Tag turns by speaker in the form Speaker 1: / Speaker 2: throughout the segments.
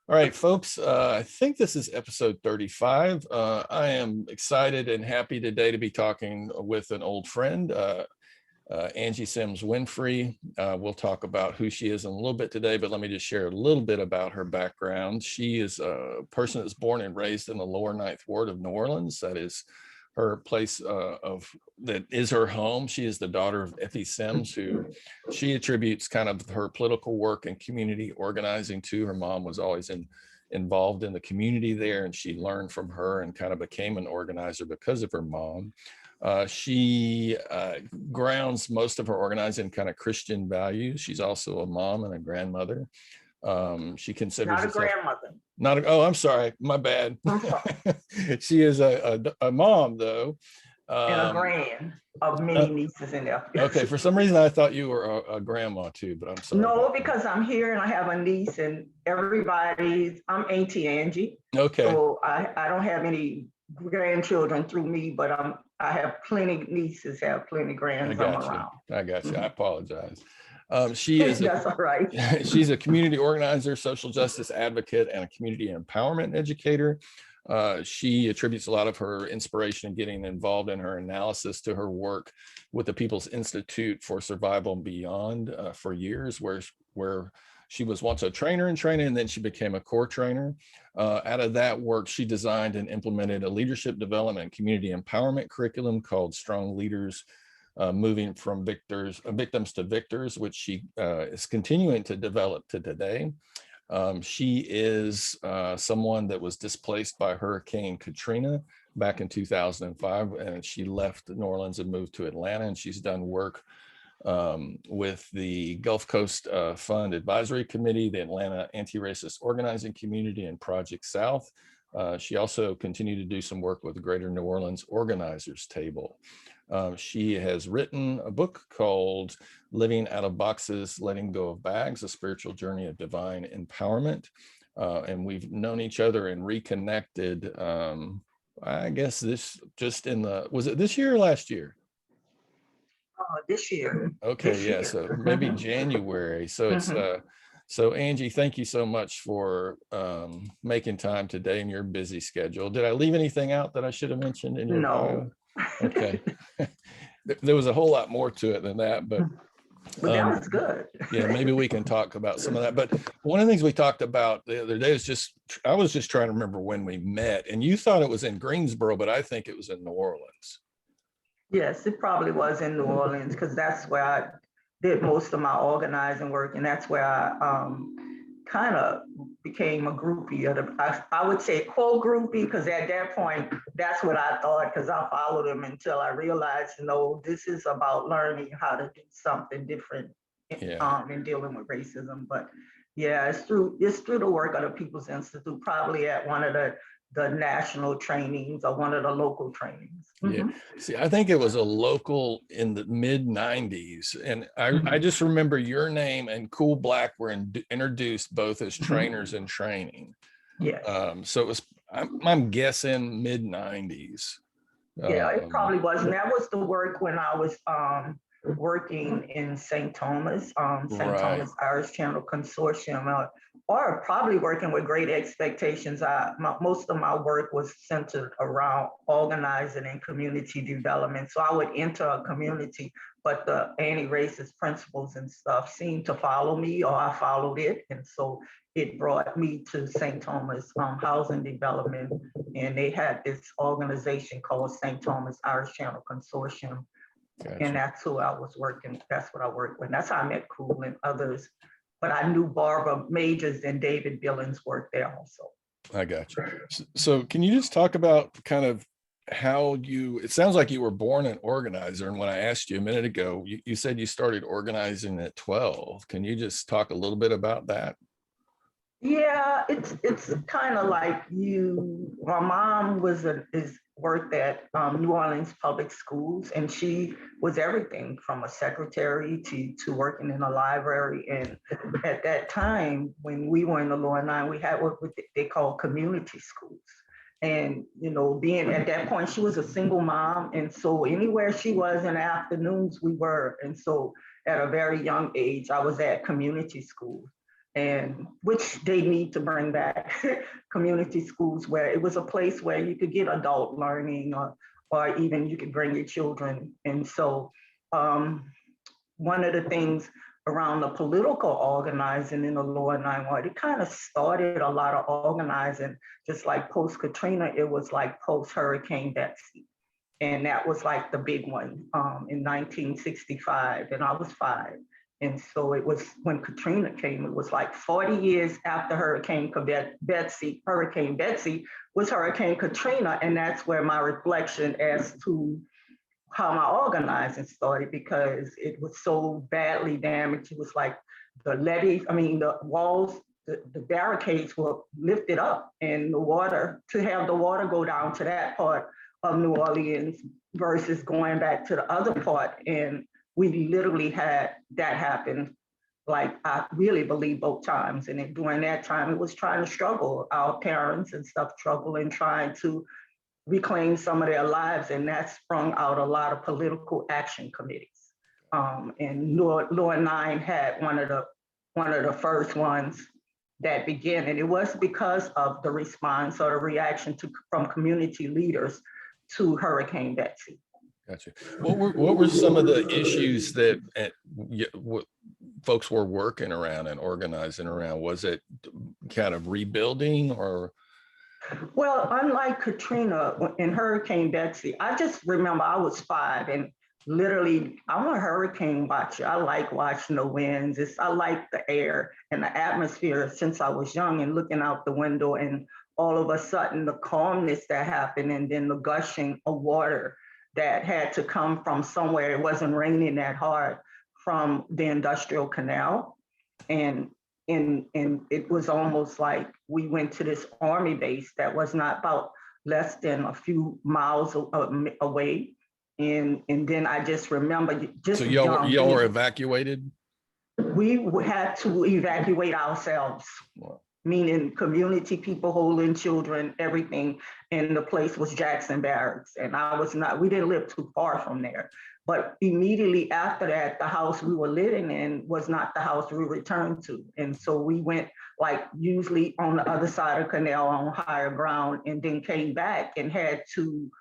Speaker 1: All right, folks, I think this is episode 35. I am excited and happy today to be talking with an old friend, Angie Sims Winfrey. We'll talk about who she is in a little bit today, but let me just share a little bit about her background. She is a person that's born and raised in the lower Ninth Ward of New Orleans. That is her place that is her home. She is the daughter of Effie Sims, who she attributes kind of her political work and community organizing to. Her mom was always involved in the community there, and she learned from her and kind of became an organizer because of her mom. She grounds most of her organizing in kind of Christian values. She's also a mom and a grandmother. She considers
Speaker 2: not a
Speaker 1: herself,
Speaker 2: grandmother.
Speaker 1: not a, oh, I'm sorry, my bad. She is a mom though.
Speaker 2: And a grand of many nieces and nephews.
Speaker 1: Okay, for some reason I thought you were a grandma too, but I'm sorry.
Speaker 2: No, because I'm here and I have a niece and I'm Auntie Angie.
Speaker 1: Okay.
Speaker 2: So I don't have any grandchildren through me, but I have plenty nieces, have plenty grands around.
Speaker 1: I got you. I apologize. She is
Speaker 2: that's all right.
Speaker 1: She's a community organizer, social justice advocate, and a community empowerment educator. She attributes a lot of her inspiration in getting involved in her analysis to her work with the People's Institute for Survival and Beyond for years, where she was once a trainer in training, and then she became a core trainer. Out of that work, she designed and implemented a leadership development and community empowerment curriculum called Strong Leaders, moving from victims to victors, which she is continuing to develop to today. She is someone that was displaced by Hurricane Katrina back in 2005, and she left New Orleans and moved to Atlanta, and she's done work with the Gulf Coast Fund Advisory Committee, the Atlanta Anti-Racist Organizing Community, and Project South. She also continued to do some work with the Greater New Orleans Organizers Table. She has written a book called Livin Out Boxes, Lettin Go of Bags, A Spiritual Journey of Divine Empowerment. And we've known each other and reconnected, I guess was it this year or last year?
Speaker 2: This year.
Speaker 1: Okay,
Speaker 2: this
Speaker 1: yeah,
Speaker 2: year.
Speaker 1: so maybe January. So it's so Angie, thank you so much for making time today in your busy schedule. Did I leave anything out that I should have mentioned in your bio? Okay. There was a whole lot more to it than that, but
Speaker 2: that was good.
Speaker 1: Yeah, maybe we can talk about some of that. But one of the things we talked about the other day is I was just trying to remember when we met, and you thought it was in Greensboro, but I think it was in New Orleans.
Speaker 2: Yes, it probably was in New Orleans, because that's where I did most of my organizing work, and that's where I kind of became a groupie. I would say quote groupie, because at that point, that's what I thought, because I followed him until I realized, no, this is about learning how to do something different in dealing with racism. But yeah, it's through the work of the People's Institute, probably at one of the national trainings or one of the local trainings.
Speaker 1: Yeah. See, I think it was a local in the mid 90s. And I just remember your name and Cool Black were introduced both as trainers in training.
Speaker 2: Yes.
Speaker 1: So it was, I'm guessing mid 90s.
Speaker 2: Yeah, it probably was. And that was the work when I was working in St. Thomas, Thomas Irish Channel Consortium, or probably working with Great Expectations. Most of my work was centered around organizing and community development. So I would enter a community, but the anti-racist principles and stuff seemed to follow me, or I followed it. And so it brought me to St. Thomas Housing Development. And they had this organization called St. Thomas Irish Channel Consortium. Gotcha. And that's who I was working. That's what I worked with. That's how I met Cool and others. But I knew Barbara Majors and David Billings worked there also.
Speaker 1: I got you. So can you just talk about kind of how it sounds like you were born an organizer. And when I asked you a minute ago, you said you started organizing at 12. Can you just talk a little bit about that?
Speaker 2: Yeah, it's kind of like my mom worked at New Orleans Public Schools, and she was everything from a secretary to working in a library. And at that time, when we were in the Lower Nine, we had what they call community schools. And, being at that point, she was a single mom. And so anywhere she was in the afternoons, we were. And so at a very young age, I was at community school. and which they need to bring back community schools where it was a place where you could get adult learning or even you could bring your children. And so one of the things around the political organizing in the Lower Ninth Ward, it kind of started a lot of organizing, just like post-Katrina, it was like post-Hurricane Betsy. And that was like the big one in 1965, and I was 5. And so it was when Katrina came, it was like 40 years after Hurricane Betsy was Hurricane Katrina. And that's where my reflection as to how my organizing started, because it was so badly damaged. It was like the walls, the barricades were lifted up, and to have the water go down to that part of New Orleans versus going back to the other part. And we literally had that happen, like I really believe both times. And during that time, it was trying to struggle, our parents and stuff struggling, trying to reclaim some of their lives. And that sprung out a lot of political action committees. And Lower 9 had one of the first ones that began. And it was because of the response or the reaction from community leaders to Hurricane Betsy.
Speaker 1: Gotcha. What were some of the issues that what folks were working around and organizing around? Was it kind of rebuilding or?
Speaker 2: Well, unlike Katrina and Hurricane Betsy, I just remember I was 5 and literally I'm a hurricane watcher. I like watching the winds. I like the air and the atmosphere since I was young, and looking out the window and all of a sudden the calmness that happened, and then the gushing of water that had to come from somewhere. It wasn't raining that hard, from the industrial canal. And it was almost like we went to this army base that was not about less than a few miles away. And then I just remember
Speaker 1: So y'all were evacuated?
Speaker 2: We had to evacuate ourselves. Wow. Meaning community people holding children, everything. And the place was Jackson Barracks. And we didn't live too far from there. But immediately after that, the house we were living in was not the house we returned to. And so we went like usually on the other side of canal on higher ground, and then came back and had to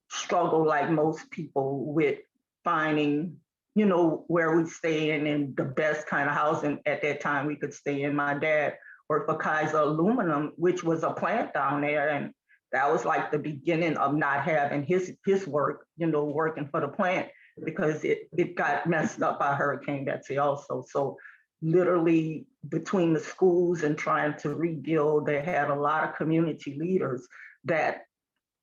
Speaker 2: struggle like most people with finding, where we stay in, and the best kind of housing at that time we could stay in. My dad worked for Kaiser Aluminum, which was a plant down there. And that was like the beginning of not having his work, working for the plant, because it got messed up by Hurricane Betsy also. So literally between the schools and trying to rebuild, they had a lot of community leaders that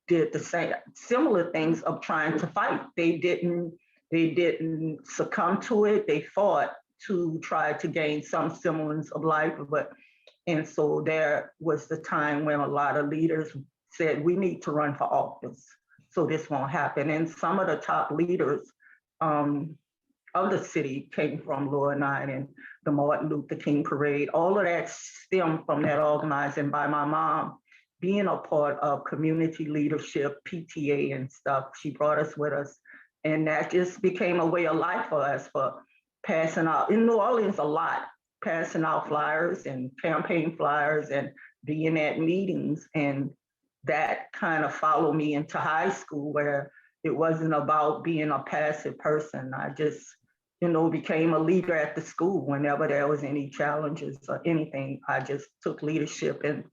Speaker 2: did the same, similar things of trying to fight. They didn't succumb to it. They fought to try to gain some semblance of life. And so there was the time when a lot of leaders said, we need to run for office so this won't happen. And some of the top leaders of the city came from Lower 9 and the Martin Luther King Parade. All of that stemmed from that organizing by my mom being a part of community leadership, PTA and stuff. She brought us with us. And that just became a way of life for us, for passing out in New Orleans a lot, passing out flyers and campaign flyers and being at meetings. And that kind of followed me into high school, where it wasn't about being a passive person. I just, became a leader at the school. Whenever there was any challenges or anything, I just took leadership and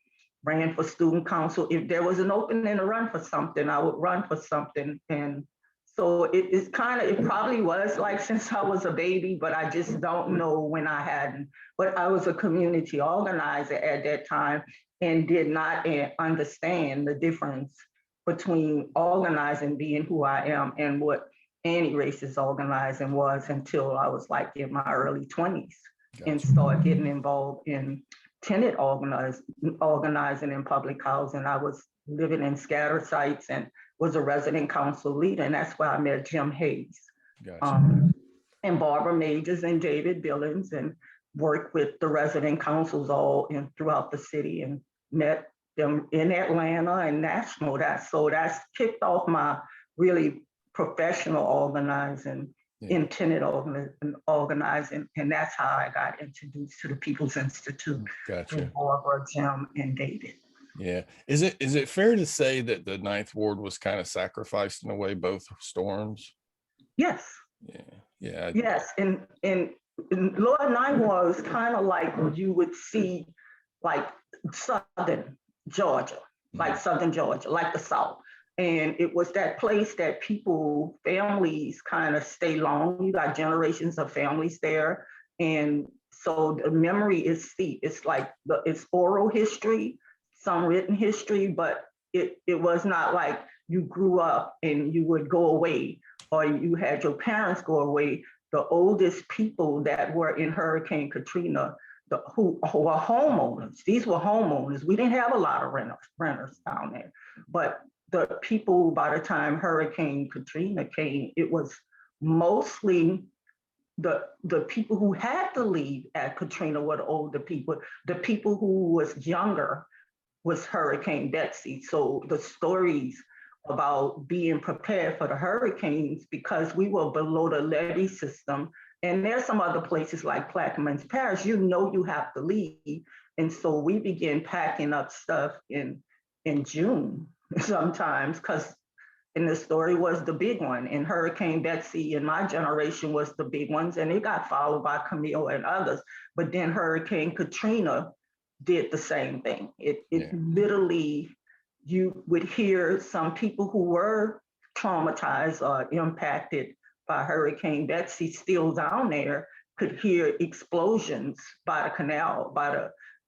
Speaker 2: ran for student council. If there was an opening to run for something, I would run for something. And so it probably was like since I was a baby, but I just don't know when I hadn't. But I was a community organizer at that time and did not understand the difference between organizing, being who I am, and what anti-racist organizing was, until I was like in my early 20s. Gotcha. And started getting involved in tenant organizing in public housing. I was living in scattered sites and was a resident council leader. And that's where I met Jim Hayes. Gotcha. And Barbara Majors and David Billings, and worked with the resident councils all throughout the city, and met them in Atlanta and national. That's kicked off my really professional organizing in tenant organizing, and that's how I got introduced to the People's Institute
Speaker 1: Gotcha.
Speaker 2: with Barbara, Jim, and David.
Speaker 1: Yeah. Is it fair to say that the Ninth Ward was kind of sacrificed in a way, both storms?
Speaker 2: Yes.
Speaker 1: Yeah. Yeah.
Speaker 2: Yes. And Lower Ninth Ward was kind of like you would see like Southern Georgia, like the South. And it was that place that families kind of stay long. You got generations of families there. And so the memory is steep. It's like it's oral history, some written history, but it was not like you grew up and you would go away or you had your parents go away. The oldest people that were in Hurricane Katrina, who were homeowners. These were homeowners. We didn't have a lot of renters down there, but the people, by the time Hurricane Katrina came, it was mostly the people who had to leave at Katrina were the older people. The people who was younger was Hurricane Betsy. So the stories about being prepared for the hurricanes, because we were below the levee system, and there's some other places like Plaquemines Parish, you have to leave. And so we began packing up stuff in June sometimes, because the story was the big one, and Hurricane Betsy in my generation was the big ones, and it got followed by Camille and others. But then Hurricane Katrina did the same thing. It literally, you would hear some people who were traumatized or impacted by Hurricane Betsy still down there could hear explosions by the canal, by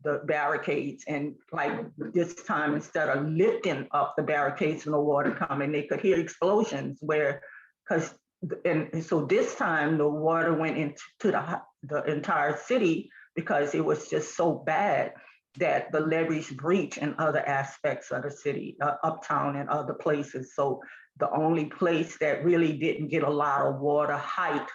Speaker 2: the barricades. And like this time, instead of lifting up the barricades and the water coming, they could hear explosions and so this time the water went into the entire city because it was just so bad that the levees breached in other aspects of the city, uptown and other places. So the only place that really didn't get a lot of water height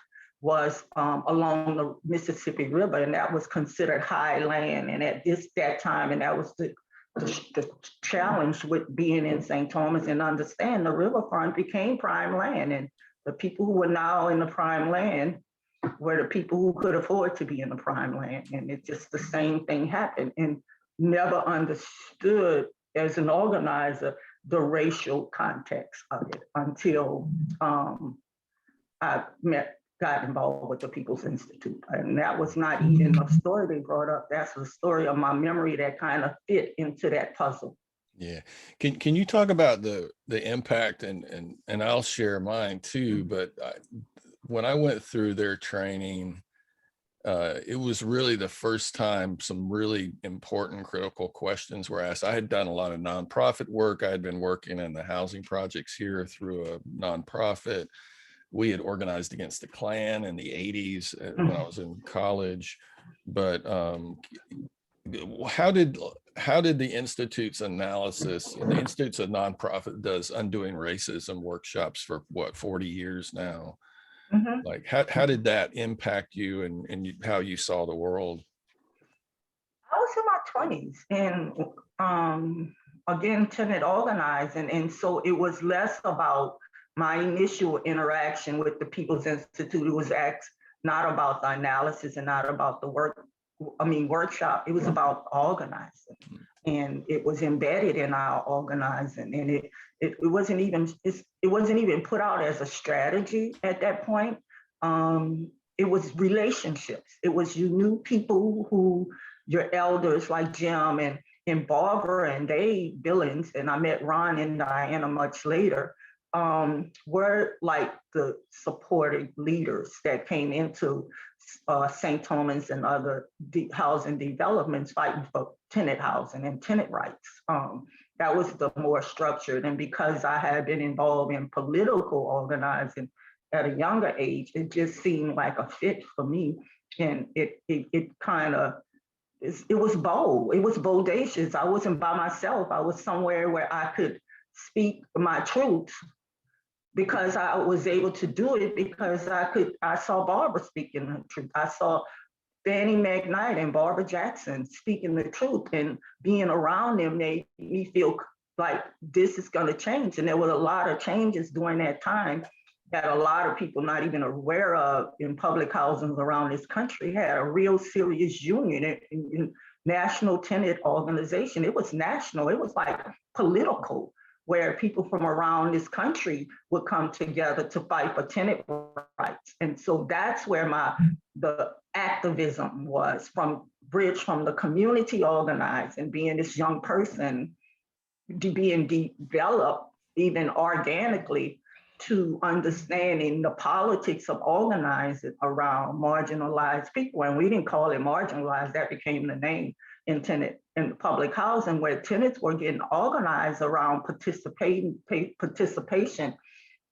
Speaker 2: was along the Mississippi River, and that was considered high land. And at that time, and that was the challenge with being in St. Thomas, and understand the riverfront became prime land, and the people who were now in the prime land were the people who could afford to be in the prime land. And it's just the same thing happened, and never understood as an organizer the racial context of it until I got involved with the People's Institute. And that was not even a story they brought up. That's the story of my memory that kind of fit into that puzzle.
Speaker 1: Yeah. Can you talk about the impact, and I'll share mine too, but when I went through their training, it was really the first time some really important critical questions were asked. I had done a lot of nonprofit work. I had been working in the housing projects here through a nonprofit. We had organized against the Klan in the 80s when I was in college. But how did the Institute's analysis, the Institute's a nonprofit, does Undoing Racism workshops for what, 40 years now? Like how did that impact you and how you saw the world?
Speaker 2: I was in my 20s, and again, tenant organizing. And so it was less about my initial interaction with the People's Institute. It was not about the analysis and not about the workshop. It was about organizing, and it was embedded in our organizing. And it wasn't even put out as a strategy at that point. It was relationships. It was, you knew people who, your elders like Jim and Barbara and Dave Billings, and I met Ron and Diana much later, were like the supportive leaders that came into St. Thomas and other housing developments fighting for tenant housing and tenant rights. That was the more structured. And because I had been involved in political organizing at a younger age, it just seemed like a fit for me. And it was bold. It was bodacious. I wasn't by myself. I was somewhere where I could speak my truth, because I was able to do it because I saw Barbara speaking the truth. I saw Fannie McKnight and Barbara Jackson speaking the truth, and being around them made me feel like this is going to change. And there were a lot of changes during that time. that a lot of people not even aware of in public housing around this country had a real serious union in national tenant organization. It was national, it was like political, where people from around this country would come together to fight for tenant rights. And so that's where the activism was, from bridge from the community organized and being this young person being developed even organically to understanding the politics of organizing around marginalized people. And we didn't call it marginalized, that became the name in public housing, where tenants were getting organized around participation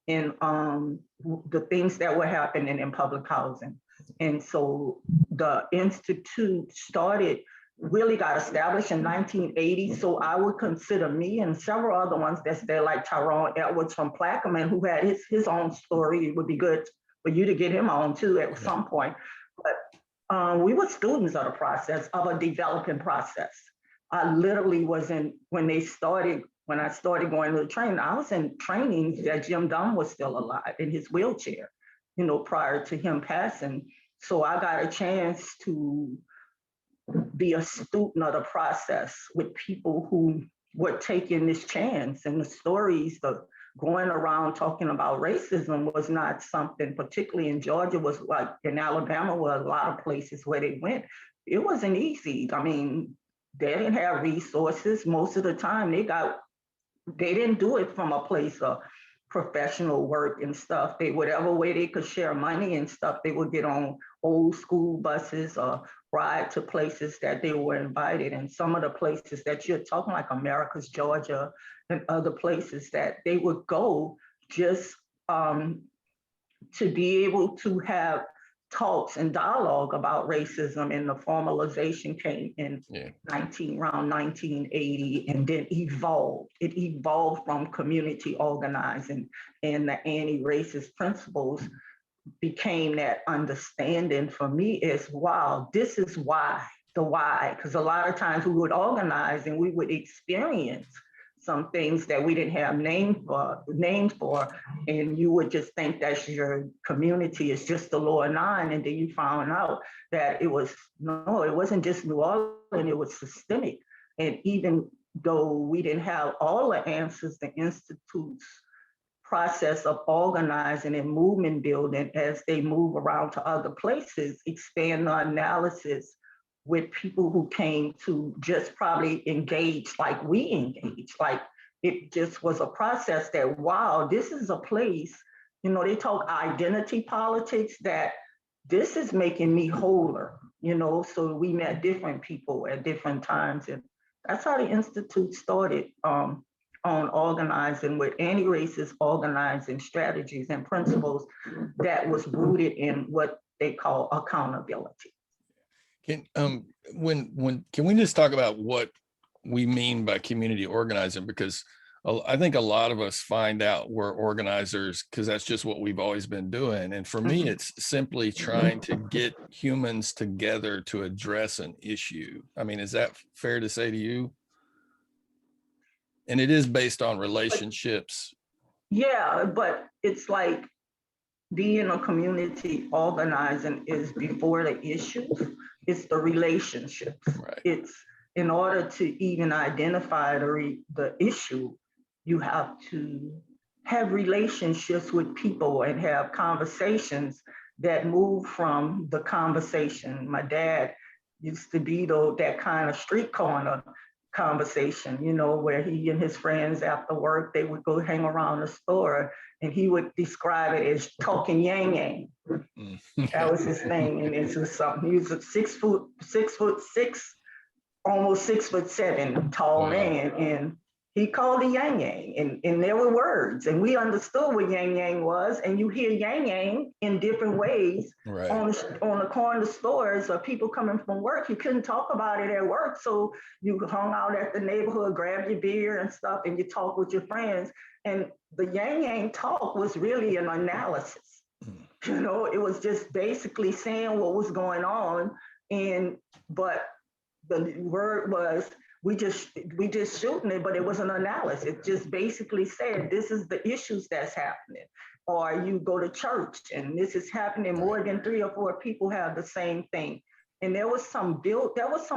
Speaker 2: in the things that were happening in public housing. And so the Institute really got established in 1980. So I would consider me and several other ones that's there, like Tyrone Edwards from Plaquemine, who had his own story. It would be good for you to get him on too at some point. But we were students of the process, of a developing process. I literally was when I started going to the training, I was in training that Jim Dunn was still alive in his wheelchair, prior to him passing. So I got a chance to be a student of the process with people who were taking this chance. And the stories of going around talking about racism was not something, particularly in Georgia, was like in Alabama, where a lot of places where they went, it wasn't easy. I mean, they didn't have resources. Most of the time they didn't do it from a place of professional work and stuff. Whatever way they could share money and stuff, they would get on old school buses or ride to places that they were invited. And some of the places that you're talking, like America's Georgia and other places, that they would go just to be able to have talks and dialogue about racism. And the formalization came in around 1980, and then evolved. It evolved from community organizing, and the anti-racist principles became that understanding for me is, wow, this is why, because a lot of times we would organize and we would experience some things that we didn't have names for, and you would just think that your community is just the lower nine, and then you found out that it wasn't just New Orleans, it was systemic. And even though we didn't have all the answers, the Institute's process of organizing and movement building, as they move around to other places, expand the analysis with people who came to just probably engage like we engage. Like, it just was a process that, wow, this is a place, they talk identity politics, that this is making me wholer, so we met different people at different times. And that's how the Institute started on organizing with anti-racist organizing strategies and principles that was rooted in what they call accountability.
Speaker 1: Can we just talk about what we mean by community organizing? Because I think a lot of us find out we're organizers because that's just what we've always been doing. And for me, it's simply trying to get humans together to address an issue. I mean, is that fair to say to you? And it is based on relationships.
Speaker 2: Yeah, but it's like being a community organizing is before the issues, it's the relationships.
Speaker 1: Right.
Speaker 2: It's in order to even identify the issue, you have to have relationships with people and have conversations that move from the conversation. My dad used to be that kind of street corner conversation, where he and his friends after work, they would go hang around the store, and he would describe it as talking yang yang. That was his thing. And it was something. He was a 6'6", almost 6'7" tall man, and he called it yang yang, and there were words, and we understood what yang yang was. And you hear yang yang in different ways. Right. on the corner stores or people coming from work. You couldn't talk about it at work, so you hung out at the neighborhood, grabbed your beer and stuff, and you talk with your friends. And the yang yang talk was really an analysis. It was just basically saying what was going on, but the word was, we just shooting it, but it was an analysis. It just basically said, this is the issues that's happening. Or you go to church and this is happening, more than 3 or 4 people have the same thing. And there was some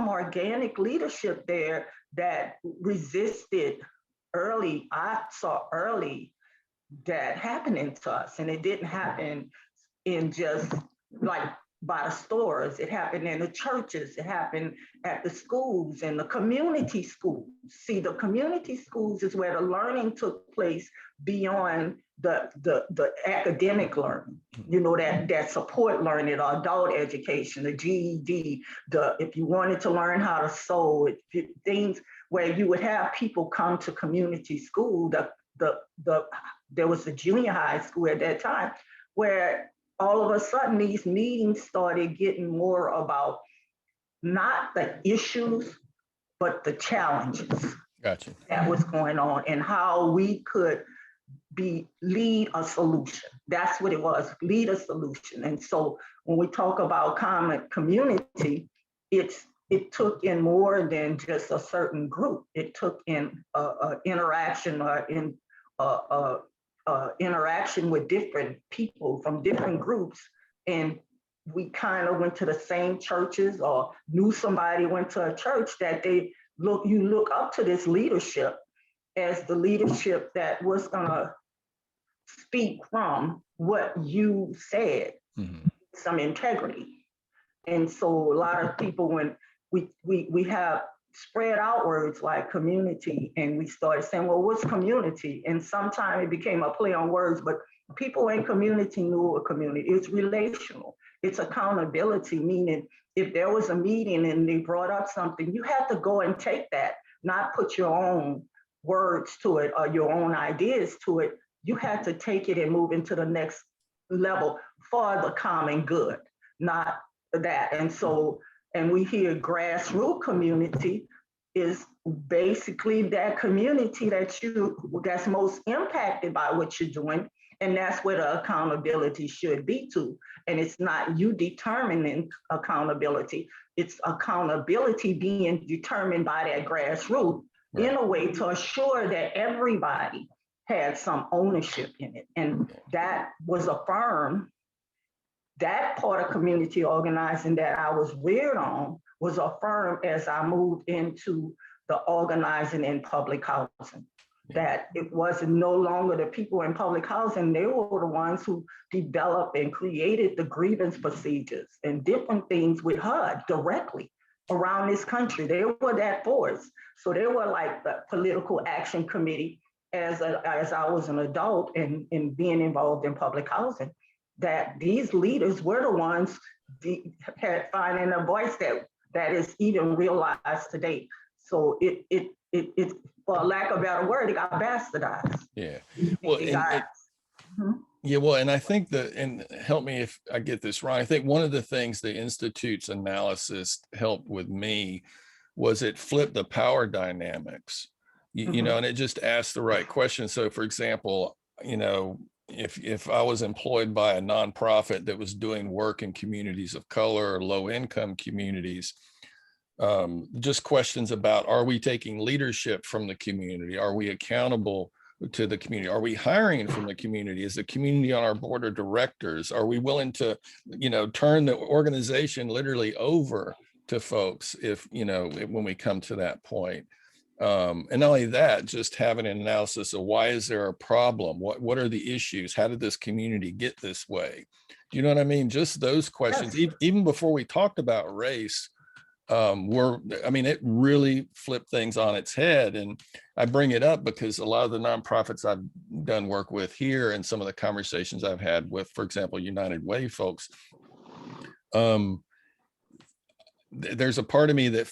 Speaker 2: organic leadership there that resisted early. I saw early that happening to us, and it didn't happen in just like by the stores. It happened in the churches. It happened at the schools and the community schools. See, the community schools is where the learning took place beyond the academic learning. You know, that support learning, adult education, the GED, if you wanted to learn how to sew, things where you would have people come to community school. There was a junior high school at that time where all of a sudden these meetings started getting more about not the issues, but the challenges.
Speaker 1: Gotcha.
Speaker 2: That was going on and how we could lead a solution. That's what it was, lead a solution. And so when we talk about common community, it took in more than just a certain group. It took in interaction interaction with different people from different groups. And we kind of went to the same churches or knew somebody went to a church that you look up to this leadership as the leadership that was gonna speak from what you said, some integrity. And so a lot of people, when we have spread out words like community, and we started saying, well, what's community? And sometimes it became a play on words, but people in community knew a community. It's relational. It's accountability, meaning if there was a meeting and they brought up something, you have to go and take that, not put your own words to it or your own ideas to it. You have to take it and move into the next level for the common good, not that. And so, and we hear grassroots community is basically that community that's most impacted by what you're doing. And that's where the accountability should be to. And it's not you determining accountability. It's accountability being determined by that grassroots in a way to assure that everybody had some ownership in it. And that was affirmed. That part of community organizing that I was weird on was affirmed as I moved into the organizing in public housing. That it wasn't no longer the people in public housing, they were the ones who developed and created the grievance procedures and different things with HUD directly around this country. They were that force. So they were like the political action committee as I was an adult and being involved in public housing, that these leaders were the ones had finding a voice that is even realized today. So it for lack of a better word, it got bastardized.
Speaker 1: Yeah. Well, yeah, well, and I think and help me if I get this wrong, I think one of the things the Institute's analysis helped with me was it flipped the power dynamics, you know, and it just asked the right question. So for example, you know, if I was employed by a nonprofit that was doing work in communities of color or low income communities, just questions about, are we taking leadership from the community? Are we accountable to the community? Are we hiring from the community? Is the community on our board of directors? Are we willing to, you know, turn the organization literally over to folks if, you know, when we come to that point? And not only that, just having an analysis of why is there a problem? What are the issues? How did this community get this way? Do you know what I mean? Just those questions, even before we talked about race, it really flipped things on its head. And I bring it up because a lot of the nonprofits I've done work with here and some of the conversations I've had with, for example, United Way folks, there's a part of me that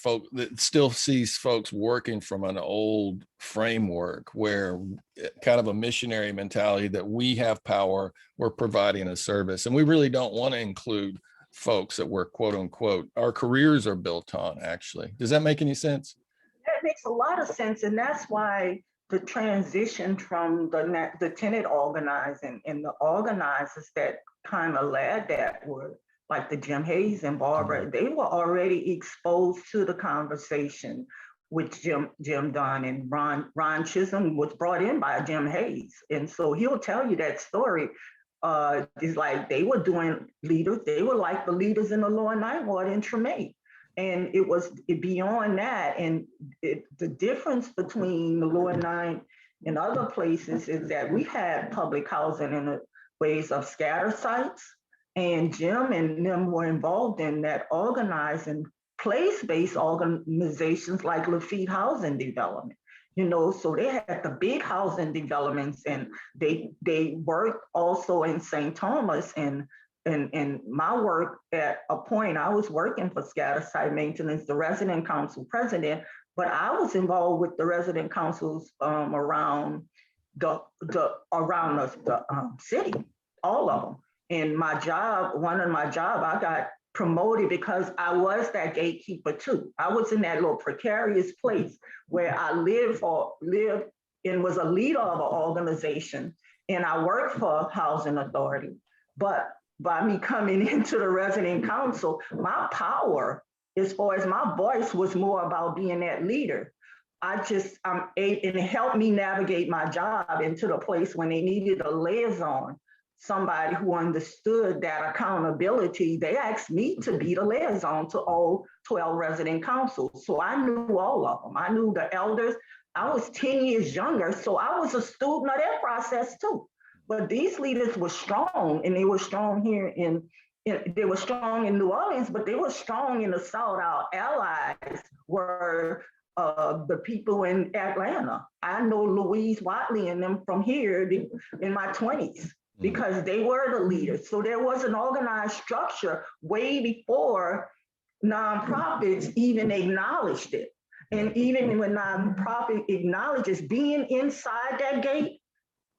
Speaker 1: still sees folks working from an old framework where kind of a missionary mentality that we have power, we're providing a service, and we really don't want to include folks that we're quote unquote our careers are built on. Actually, does that make any sense?
Speaker 2: That makes a lot of sense, and that's why the transition from the tenant organizing and the organizers that kind of led that were like the Jim Hayes and Barbara. They were already exposed to the conversation with Jim Dunn, and Ron Chisholm was brought in by Jim Hayes. And so he'll tell you that story. It's like they were doing leaders, they were like the leaders in the Lower Ninth Ward in Treme. And it was beyond that. And the difference between the Lower Ninth and other places is that we had public housing in the ways of scatter sites. And Jim and them were involved in that, organizing place-based organizations like Lafitte Housing Development. So they had the big housing developments, and they worked also in St. Thomas. And my work, at a point, I was working for scatter site maintenance, the resident council president, but I was involved with the resident councils around the city, all of them. And one of my job, I got promoted because I was that gatekeeper too. I was in that little precarious place where I lived and was a leader of an organization, and I worked for a housing authority. But by me coming into the resident council, my power, as far as my voice, was more about being that leader. And it helped me navigate my job into the place when they needed a liaison, somebody who understood that accountability. They asked me to be the liaison to all 12 resident councils. So I knew all of them. I knew the elders. I was 10 years younger, so I was a student of that process too. But these leaders were strong, and they were strong here they were strong in New Orleans, but they were strong in the South. Our allies were the people in Atlanta. I know Louise Watley and them from here in my 20s. Because they were the leaders. So there was an organized structure way before nonprofits even acknowledged it. And even when nonprofit acknowledges being inside that gate,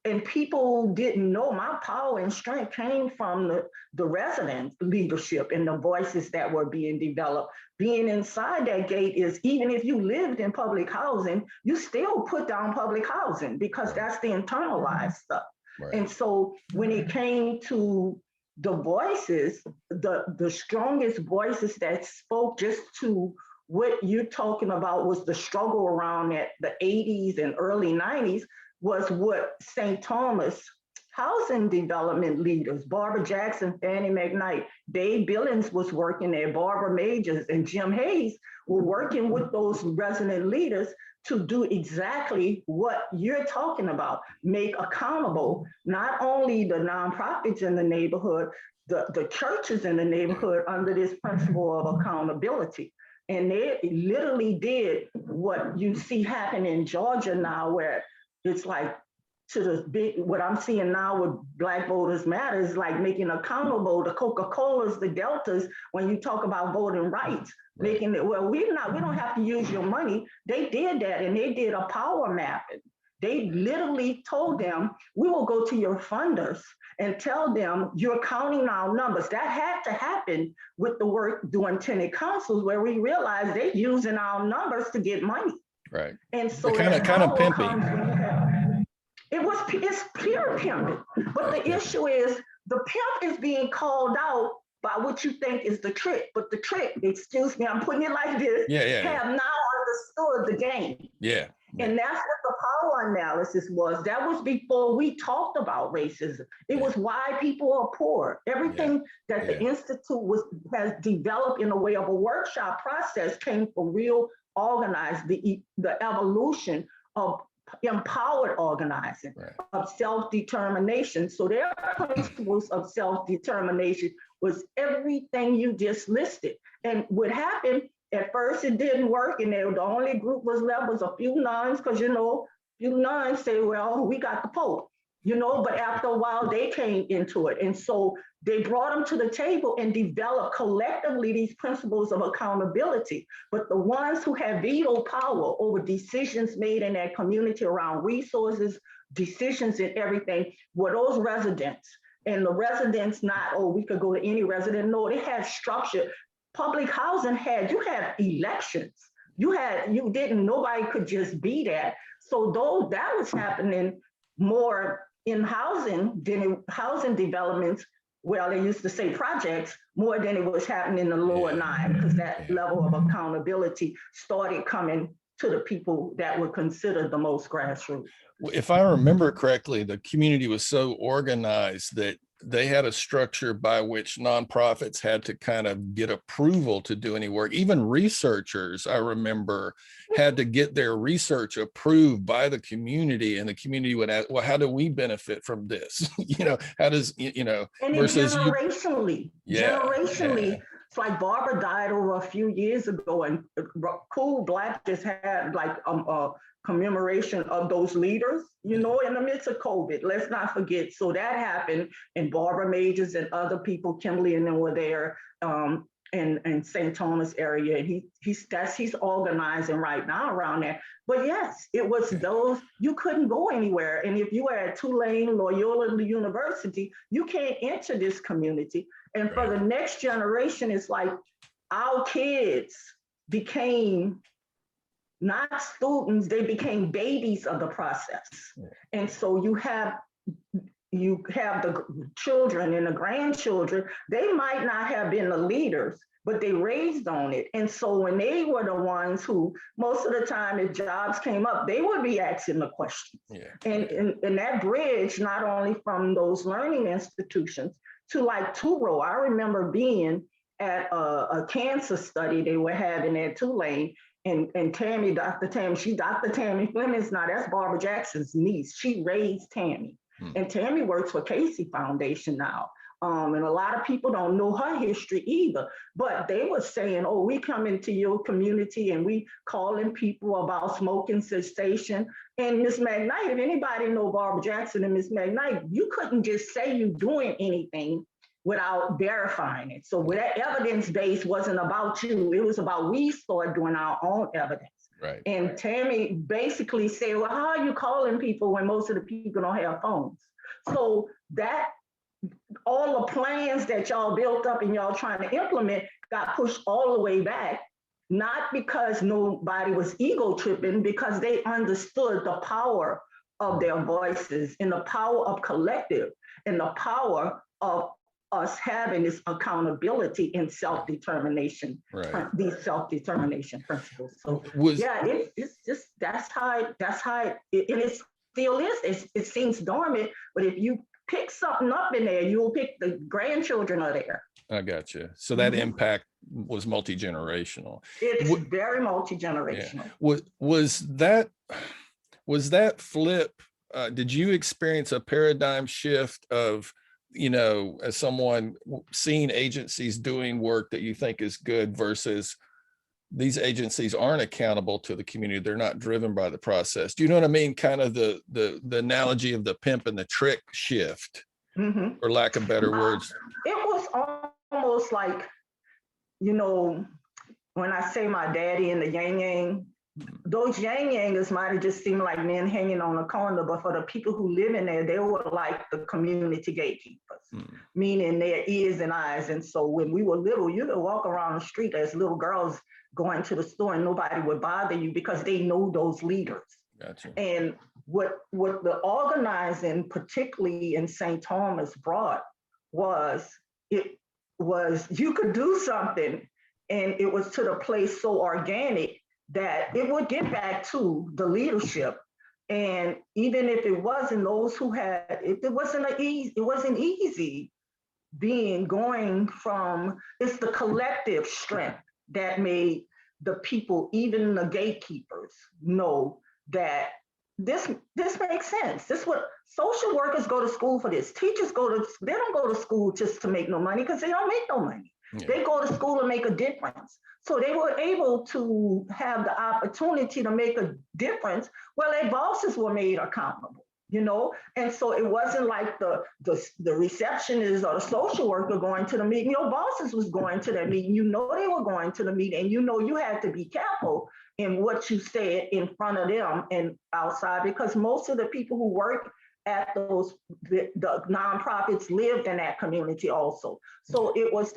Speaker 2: and people didn't know, my power and strength came from the resident leadership and the voices that were being developed. Being inside that gate is, even if you lived in public housing, you still put down public housing because that's the internalized stuff. Right. And so when it came to the voices, the strongest voices that spoke just to what you're talking about was the struggle around the 80s and early 90s, was what St. Thomas housing development leaders, Barbara Jackson, Fannie McKnight, Dave Billings was working there, Barbara Majors and Jim Hayes were working with those resident leaders to do exactly what you're talking about, make accountable not only the nonprofits in the neighborhood, the churches in the neighborhood under this principle of accountability. And they literally did what you see happen in Georgia now, where it's like what I'm seeing now with Black Voters Matter is like making accountable the Coca-Colas, the Deltas, when you talk about voting rights, right. Making it, well, we don't have to use your money. They did that, and they did a power mapping. They literally told them, we will go to your funders and tell them you're counting our numbers. That had to happen with the work doing tenant councils, where we realized they're using our numbers to get money. Right. And so kind of pimping. It's pure pimping. But the issue is the pimp is being called out by what you think is the trick. But the trick, excuse me, I'm putting it like this, have now understood the game. Yeah. And that's what the power analysis was. That was before we talked about racism. It was why people are poor. Everything that the Institute has developed in a way of a workshop process came from real organized, the evolution of empowered organizing, of self-determination. So their principles of self-determination was everything you just listed. And what happened, at first it didn't work, and the only group was left was a few nuns, because few nuns say, well, we got the Pope, but after a while they came into it. And so they brought them to the table and developed collectively these principles of accountability. But the ones who have veto power over decisions made in their community around resources, decisions and everything, were those residents. And the residents we could go to any resident. No, they had structure. Public housing you had elections. Nobody could just be that. So that was happening more in housing housing developments. Well, they used to say projects more than it was happening in the lower nine, because that level of accountability started coming to the people that were considered the most grassroots.
Speaker 1: If I remember correctly, the community was so organized that they had a structure by which nonprofits had to kind of get approval to do any work. Even researchers, I remember, had to get their research approved by the community, and the community would ask, well, how do we benefit from this? How does,
Speaker 2: and
Speaker 1: versus
Speaker 2: generationally,
Speaker 1: yeah.
Speaker 2: It's like Barbara died over a few years ago, and Cool Black just had like a commemoration of those leaders, in the midst of COVID. Let's not forget. So that happened, and Barbara Majors and other people, Kimberly and them were there in St. Thomas area, and he's organizing right now around that. But yes, it was those, you couldn't go anywhere. And if you were at Tulane, Loyola University, you can't enter this community. And for the next generation, it's like our kids became not students, they became babies of the process. And so you have the children and the grandchildren, they might not have been the leaders, but they raised on it. And so when they were the ones who, most of the time, if jobs came up, they would be asking the questions. And that bridge, not only from those learning institutions to like Turo. I remember being at a cancer study they were having at Tulane, and Tammy, Dr. Tammy Flemings, now that's Barbara Jackson's niece. She raised Tammy. And Tammy works for Casey Foundation now. And a lot of people don't know her history either, but they were saying, oh, we come into your community and we calling people about smoking cessation. And Miss McKnight, if anybody know Barbara Jackson and Miss McKnight, you couldn't just say you doing anything without verifying it. So that evidence base wasn't about you. It was about we started doing our own evidence. And Tammy basically said, well, how are you calling people when most of the people don't have phones? So that all the plans that y'all built up and y'all trying to implement got pushed all the way back, not because nobody was ego tripping, because they understood the power of their voices and the power of collective and the power of us having this accountability and self-determination, these self-determination principles. So it's just, that's how it, and it still is. It seems dormant, but if you pick something up in there, you'll pick the grandchildren are there.
Speaker 1: I got you. So that impact was multi-generational.
Speaker 2: It's very multi-generational.
Speaker 1: Yeah. Was that flip? Did you experience a paradigm shift of, as someone seeing agencies doing work that you think is good versus these agencies aren't accountable to the community, they're not driven by the process? Do you know what I mean? Kind of the analogy of the pimp and the trick shift, for lack of better words.
Speaker 2: It was almost like, when I say my daddy and the yang yang, those yang yangers might have just seemed like men hanging on a corner, but for the people who live in there, they were like the community gatekeepers, meaning their ears and eyes. And so when we were little, you could walk around the street as little girls going to the store and nobody would bother you because they know those leaders.
Speaker 1: Gotcha.
Speaker 2: And what the organizing, particularly in St. Thomas, brought was you could do something, and it was to the place so organic that it would get back to the leadership. And even if it wasn't those who had, it wasn't easy going from, it's the collective strength that made the people, even the gatekeepers, know that this makes sense. This is what social workers go to school for. This teachers they don't go to school just to make no money, because they don't make no money. They go to school to make a difference. So they were able to have the opportunity to make a difference. Well, their bosses were made accountable, And so it wasn't like the receptionist or the social worker going to the meeting. Your bosses was going to that meeting. They were going to the meeting, and you had to be careful in what you said in front of them and outside, because most of the people who work at the nonprofits lived in that community also. So it was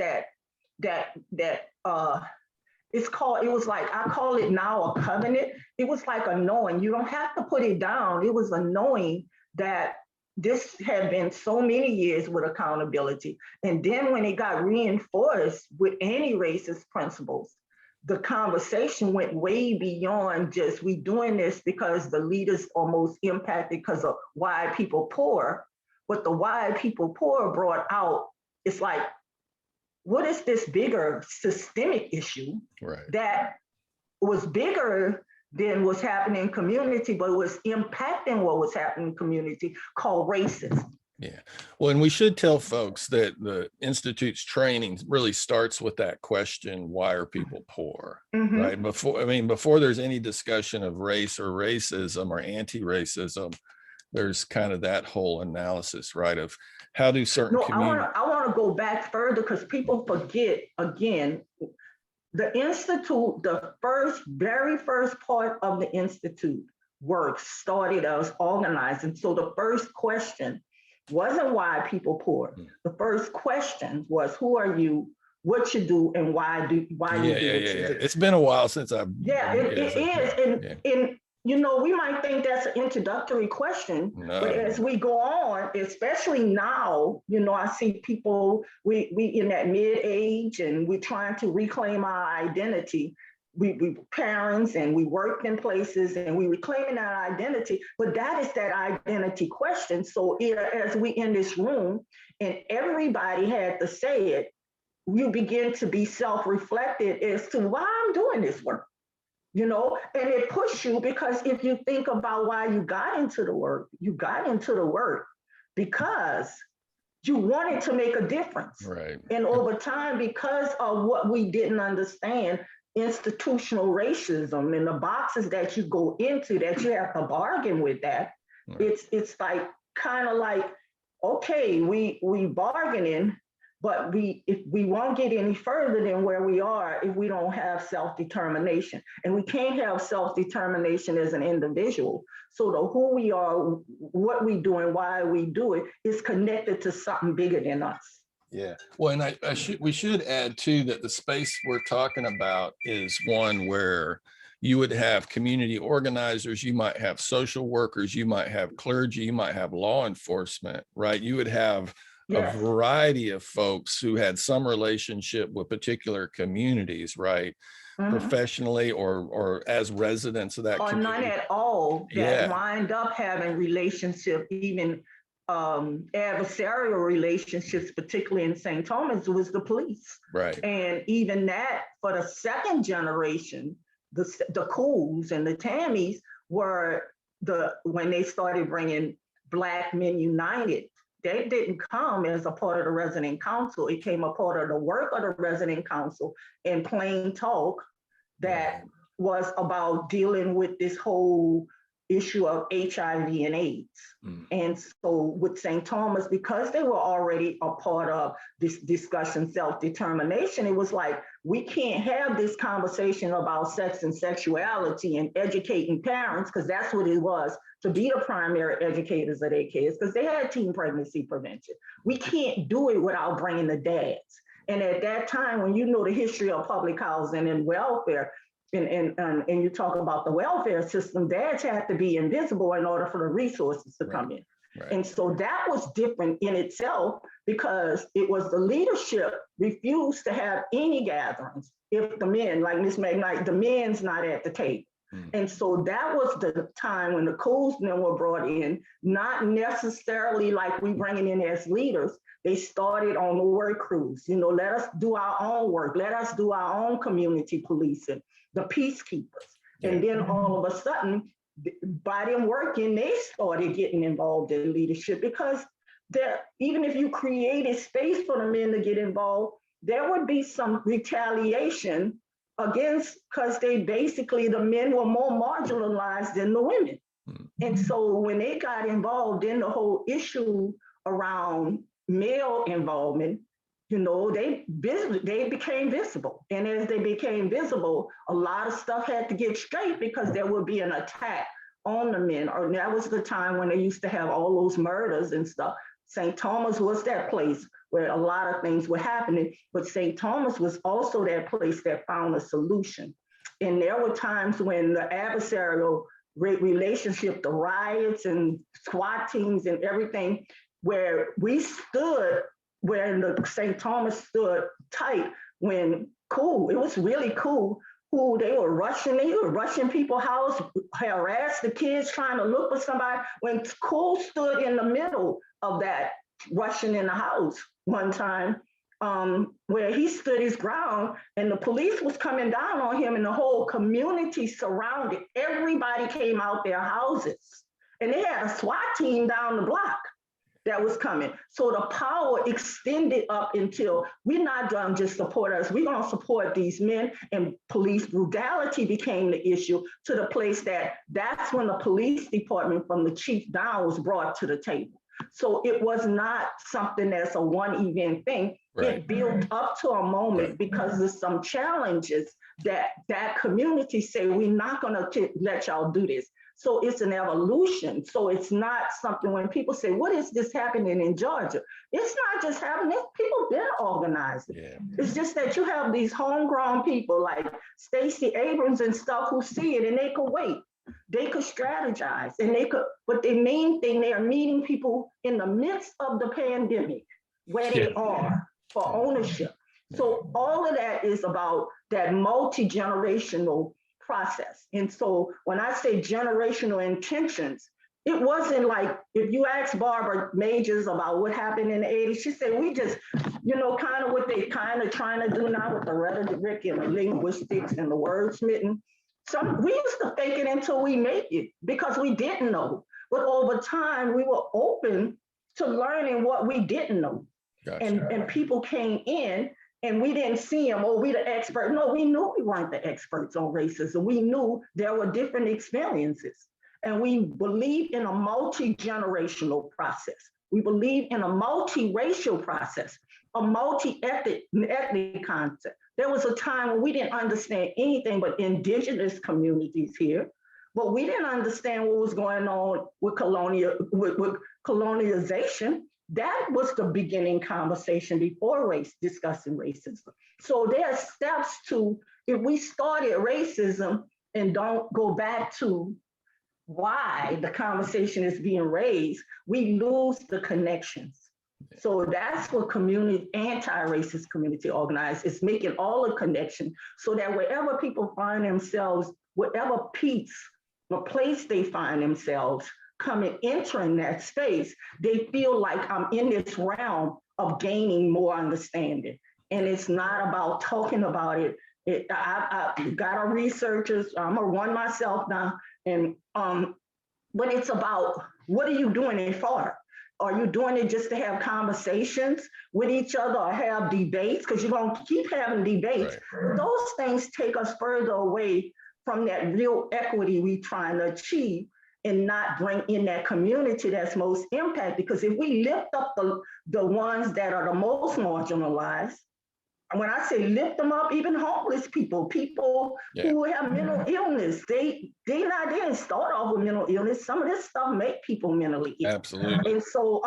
Speaker 2: it was like, I call it now a covenant. It was like a knowing. You don't have to put it down. It was a knowing that this had been so many years with accountability. And then when it got reinforced with anti-racist principles, the conversation went way beyond just we doing this because the leaders are most impacted because of why people poor. But the why people poor brought out, it's like, what is this bigger systemic issue that was bigger than what's happening in community, but was impacting what was happening in community, called racism.
Speaker 1: Yeah. Well, and we should tell folks that the Institute's training really starts with that question, why are people poor? Right? Before there's any discussion of race or racism or anti-racism, there's kind of that whole analysis, right? Of how do certain communities.
Speaker 2: I want to go back further because people forget, again, the Institute, the very first part of the Institute work started as organizing. So the first question wasn't why people poor. The first question was, who are you, what you do, and why you do what you do.
Speaker 1: It's been a while since I've.
Speaker 2: It is. And you know, we might think that's an introductory question, but as we go on, especially now, you know, I see people, we in that mid-age and we're trying to reclaim our identity. We parents and we worked in places and we reclaiming that identity, but that is that identity question. So as we in this room and everybody had to say it, you begin to be self-reflected as to why I'm doing this work, you know, and it pushes you because if you think about why you got into the work, you got into the work because you wanted to make a difference.
Speaker 1: Right.
Speaker 2: And over time, because of what we didn't understand, institutional racism and the boxes that you go into that you have to bargain with that, it's like kind of like, okay, we bargaining, but if we won't get any further than where we are if we don't have self-determination. And we can't have self-determination as an individual. So the who we are, what we do and why we do it is connected to something bigger than us.
Speaker 1: Yeah. Well, and we should add too that the space we're talking about is one where you would have community organizers, you might have social workers, you might have clergy, you might have law enforcement, right? You would have a variety of folks who had some relationship with particular communities, right? Professionally or as residents of that community.
Speaker 2: Or none at all that wind up having relationship, even adversarial relationships, particularly in St. Thomas, was the police.
Speaker 1: Right.
Speaker 2: And even that, for the second generation, the Cools and the Tammys were when they started bringing Black Men United, they didn't come as a part of the resident council. It came a part of the work of the resident council in plain talk that was about dealing with this whole issue of HIV and AIDS. And so with St. Thomas, because they were already a part of this discussion, self-determination, it was like, we can't have this conversation about sex and sexuality and educating parents, because that's what it was, to be the primary educators of their kids, because they had teen pregnancy prevention. We can't do it without bringing the dads. And at that time, when you know the history of public housing and welfare, and you talk about the welfare system, dads had to be invisible in order for the resources to come in. Right. And so that was different in itself because it was the leadership refused to have any gatherings if the men, like Ms. McKnight, the men's not at the table. And so that was the time when the Cools men were brought in, not necessarily like we bringing in as leaders. They started on the work crews, you know, let us do our own work, let us do our own community policing, the peacekeepers. And then all of a sudden, by them working, they started getting involved in leadership because even if you created space for the men to get involved, there would be some retaliation against, because the men were more marginalized than the women. And so when they got involved in the whole issue around male involvement, you know, they became visible. And as they became visible, a lot of stuff had to get straight because there would be an attack on the men. Or that was the time when they used to have all those murders and stuff. St. Thomas was that place where a lot of things were happening, but St. Thomas was also that place that found a solution. And there were times when the adversarial relationship, the riots and SWAT teams and everything, where we stood, where the St. Thomas stood tight when it was really cool who they were rushing people's house, harassed the kids trying to look for somebody, when Cole stood in the middle of that rushing in the house one time, where he stood his ground and the police was coming down on him and the whole community surrounded. Everybody came out their houses and they had a SWAT team down the block that was coming. So the power extended up until we're not going to just support us, we're going to support these men, and police brutality became the issue, to the place that's when the police department from the chief down was brought to the table. So it was not something that's a one event thing. Right. It built up to a moment, right, because of some challenges that community say, we're not going to let y'all do this. So it's an evolution. So it's not something when people say, what is this happening in Georgia? It's not just happening. People been organizing. Yeah. It's just that you have these homegrown people like Stacey Abrams and stuff who see it and they could wait. They could strategize and but the main thing, they are meeting people in the midst of the pandemic where they are for ownership. So all of that is about that multi-generational process. And so when I say generational intentions, it wasn't like, if you ask Barbara Majors about what happened in the 80s, she said, we just, kind of what they kind of trying to do now with the rhetoric and the linguistics and the wordsmithing. We used to fake it until we make it because we didn't know. But over time, we were open to learning what we didn't know. Gotcha. And people came in and we didn't see them, we the expert. No, we knew we weren't the experts on racism. We knew there were different experiences. And we believe in a multi-generational process. We believe in a multi-racial process, a multi-ethnic concept. There was a time when we didn't understand anything but indigenous communities here, but we didn't understand what was going on with colonialization. That was the beginning conversation before discussing racism. So there are steps to, if we started racism and don't go back to why the conversation is being raised, we lose the connections. So that's what anti-racist community organized is, making all the connection so that wherever people find themselves, whatever piece or place they find themselves, entering that space, they feel like I'm in this realm of gaining more understanding. And it's not about talking about it. I got a researchers, I'm gonna run myself now, and but it's about, what are you doing it for? Are you doing it just to have conversations with each other or have debates? Because you're gonna keep having debates. Right. Those things take us further away from that real equity we're trying to achieve, and not bring in that community that's most impacted. Because if we lift up the ones that are the most marginalized, and when I say lift them up, even homeless people who have mental illness, they didn't start off with mental illness. Some of this stuff make people mentally ill. Absolutely. And so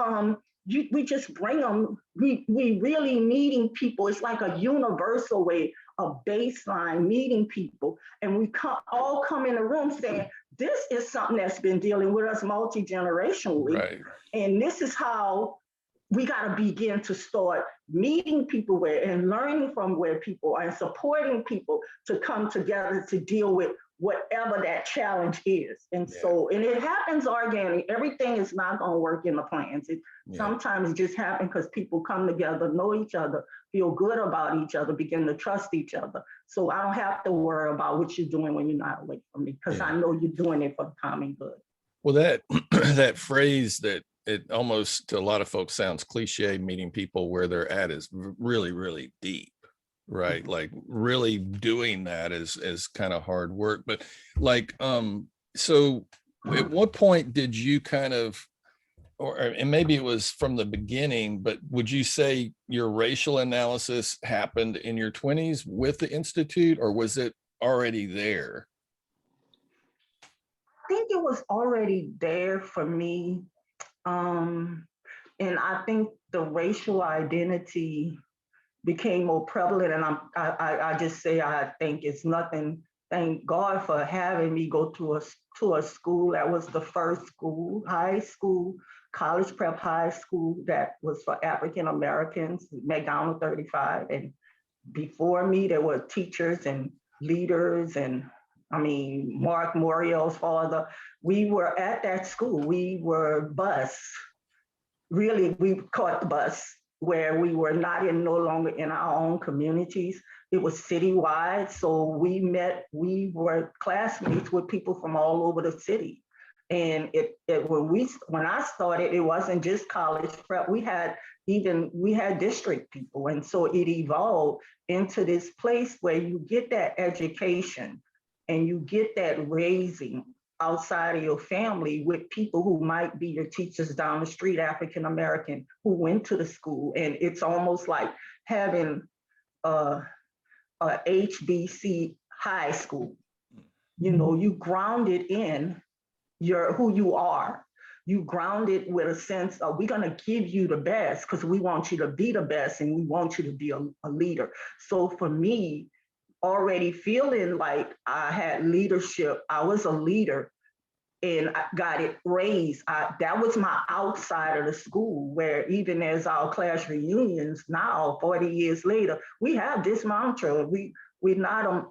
Speaker 2: we just bring them, we really meeting people. It's like a universal way of baseline meeting people. And we all come in the room saying, this is something that's been dealing with us multi-generationally. Right. And this is how we got to begin to start meeting people and learning from where people are and supporting people to come together to deal with whatever that challenge is. And so, and it happens organic. Everything is not going to work in the plans. Sometimes it just happens because people come together, know each other, feel good about each other, begin to trust each other. So I don't have to worry about what you're doing when you're not away from me, because I know you're doing it for the common good.
Speaker 1: Well, that phrase that it almost to a lot of folks sounds cliche, meeting people where they're at, is really, really deep, right? Like really doing that is kind of hard work. But like, so at what point did you kind of, and maybe it was from the beginning, but would you say your racial analysis happened in your 20s with the Institute, or was it already there?
Speaker 2: I think it was already there for me. And I think the racial identity became more prevalent. And I just say, I think it's nothing. Thank God for having me go to a school that was the first school, high school, college prep high school that was for African Americans, McDonald 35. And before me, there were teachers and leaders, and I mean, Mark Morial's father, we were at that school. We were we caught the bus where we were no longer in our own communities. It was citywide. So we were classmates with people from all over the city. And when I started, it wasn't just college prep. We had district people. And so it evolved into this place where you get that education and you get that raising outside of your family with people who might be your teachers down the street, African American, who went to the school. And it's almost like having a HBC high school. You know, you grounded in who you are. You grounded with a sense of, we're gonna give you the best because we want you to be the best and we want you to be a leader. So for me, already feeling like I had leadership, I was a leader and I got it raised. That was my outside of the school, where even as our class reunions now, 40 years later, we have this mantra. We're not a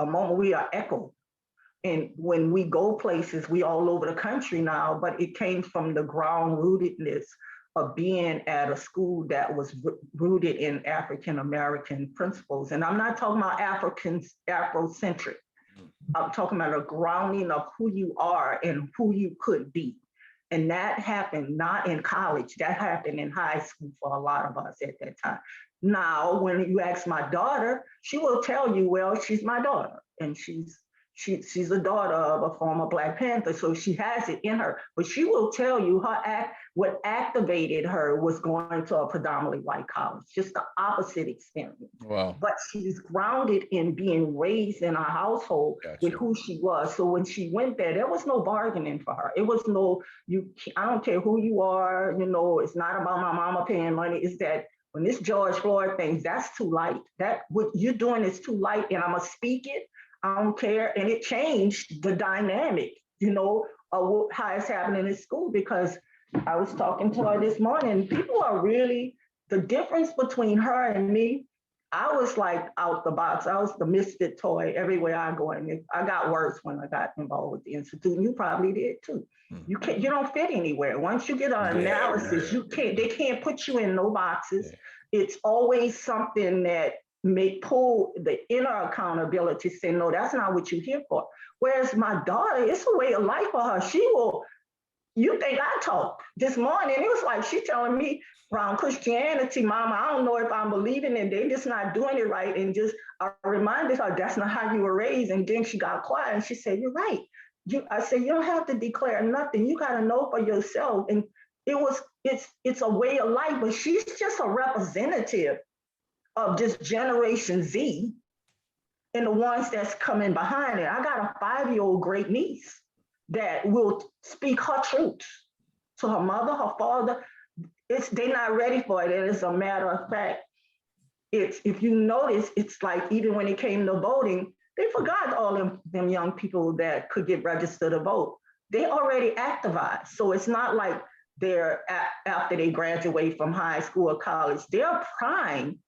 Speaker 2: moment, we are echo. And when we go places, we all over the country now, but it came from the ground rootedness of being at a school that was rooted in African American principles. And I'm not talking about Afrocentric. I'm talking about a grounding of who you are and who you could be. And that happened not in college, that happened in high school for a lot of us at that time. Now, when you ask my daughter, she will tell you, well, she's my daughter and she's a daughter of a former Black Panther, so she has it in her. But she will tell you what activated her was going to a predominantly white college, just the opposite experience.
Speaker 1: Wow.
Speaker 2: But she's grounded in being raised in a household with who she was. So when she went there was no bargaining for her. It was no, I don't care who you are, you know, it's not about my mama paying money. It's that when this George Floyd thing, that's too light. That what you're doing is too light, and I'm gonna speak it. I don't care. And it changed the dynamic, you know, of how it's happening in school, because I was talking to her this morning. People are really, the difference between her and me, I was like out the box. I was the misfit toy everywhere I go. And I got worse when I got involved with the Institute. And you probably did too. You don't fit anywhere. Once you get an analysis, they can't put you in no boxes. It's always something that may pull the inner accountability, say, no, that's not what you're here for. Whereas my daughter, it's a way of life for her. You think I talk this morning, it was like she telling me around Christianity, Mama, I don't know if I'm believing it, they just not doing it right. And I reminded her, that's not how you were raised. And then she got quiet and she said, you're right. I said, you don't have to declare nothing. You got to know for yourself. And it's a way of life, but she's just a representative of this Generation Z and the ones that's coming behind it. I got a 5-year-old great niece that will speak her truth to her mother, her father. They're not ready for it. And as a matter of fact, if you notice, it's like even when it came to voting, they forgot all them young people that could get registered to vote. They already activized. So it's not like they're after they graduate from high school or college, they're prime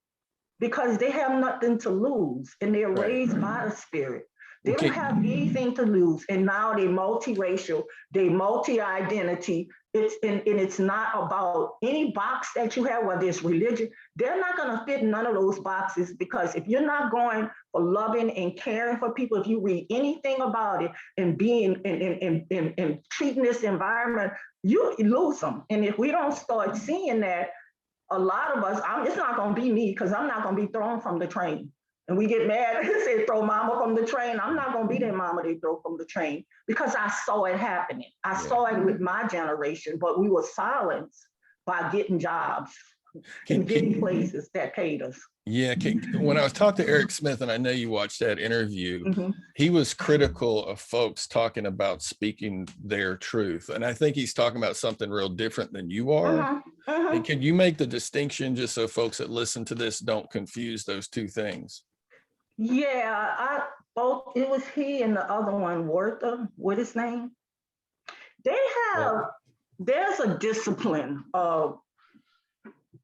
Speaker 2: because they have nothing to lose and they're raised by the Spirit. They don't have anything to lose. And now they're multiracial, they multi-identity. It's not about any box that you have, whether it's religion. They're not going to fit none of those boxes, because if you're not going for loving and caring for people, if you read anything about it and being and treating this environment, you lose them. And if we don't start seeing that, a lot of us, it's not going to be me, because I'm not going to be thrown from the train. And we get mad and say, throw mama from the train. I'm not going to be that mama they throw from the train, because I saw it happening. I saw it with my generation, but we were silenced by getting jobs and getting places that paid us.
Speaker 1: Yeah, when I was talking to Eric Smith, and I know you watched that interview, he was critical of folks talking about speaking their truth. And I think he's talking about something real different than you are. And can you make the distinction, just so folks that listen to this don't confuse those two things?
Speaker 2: Yeah, it was he and the other one, Werther, what his name? There's a discipline of,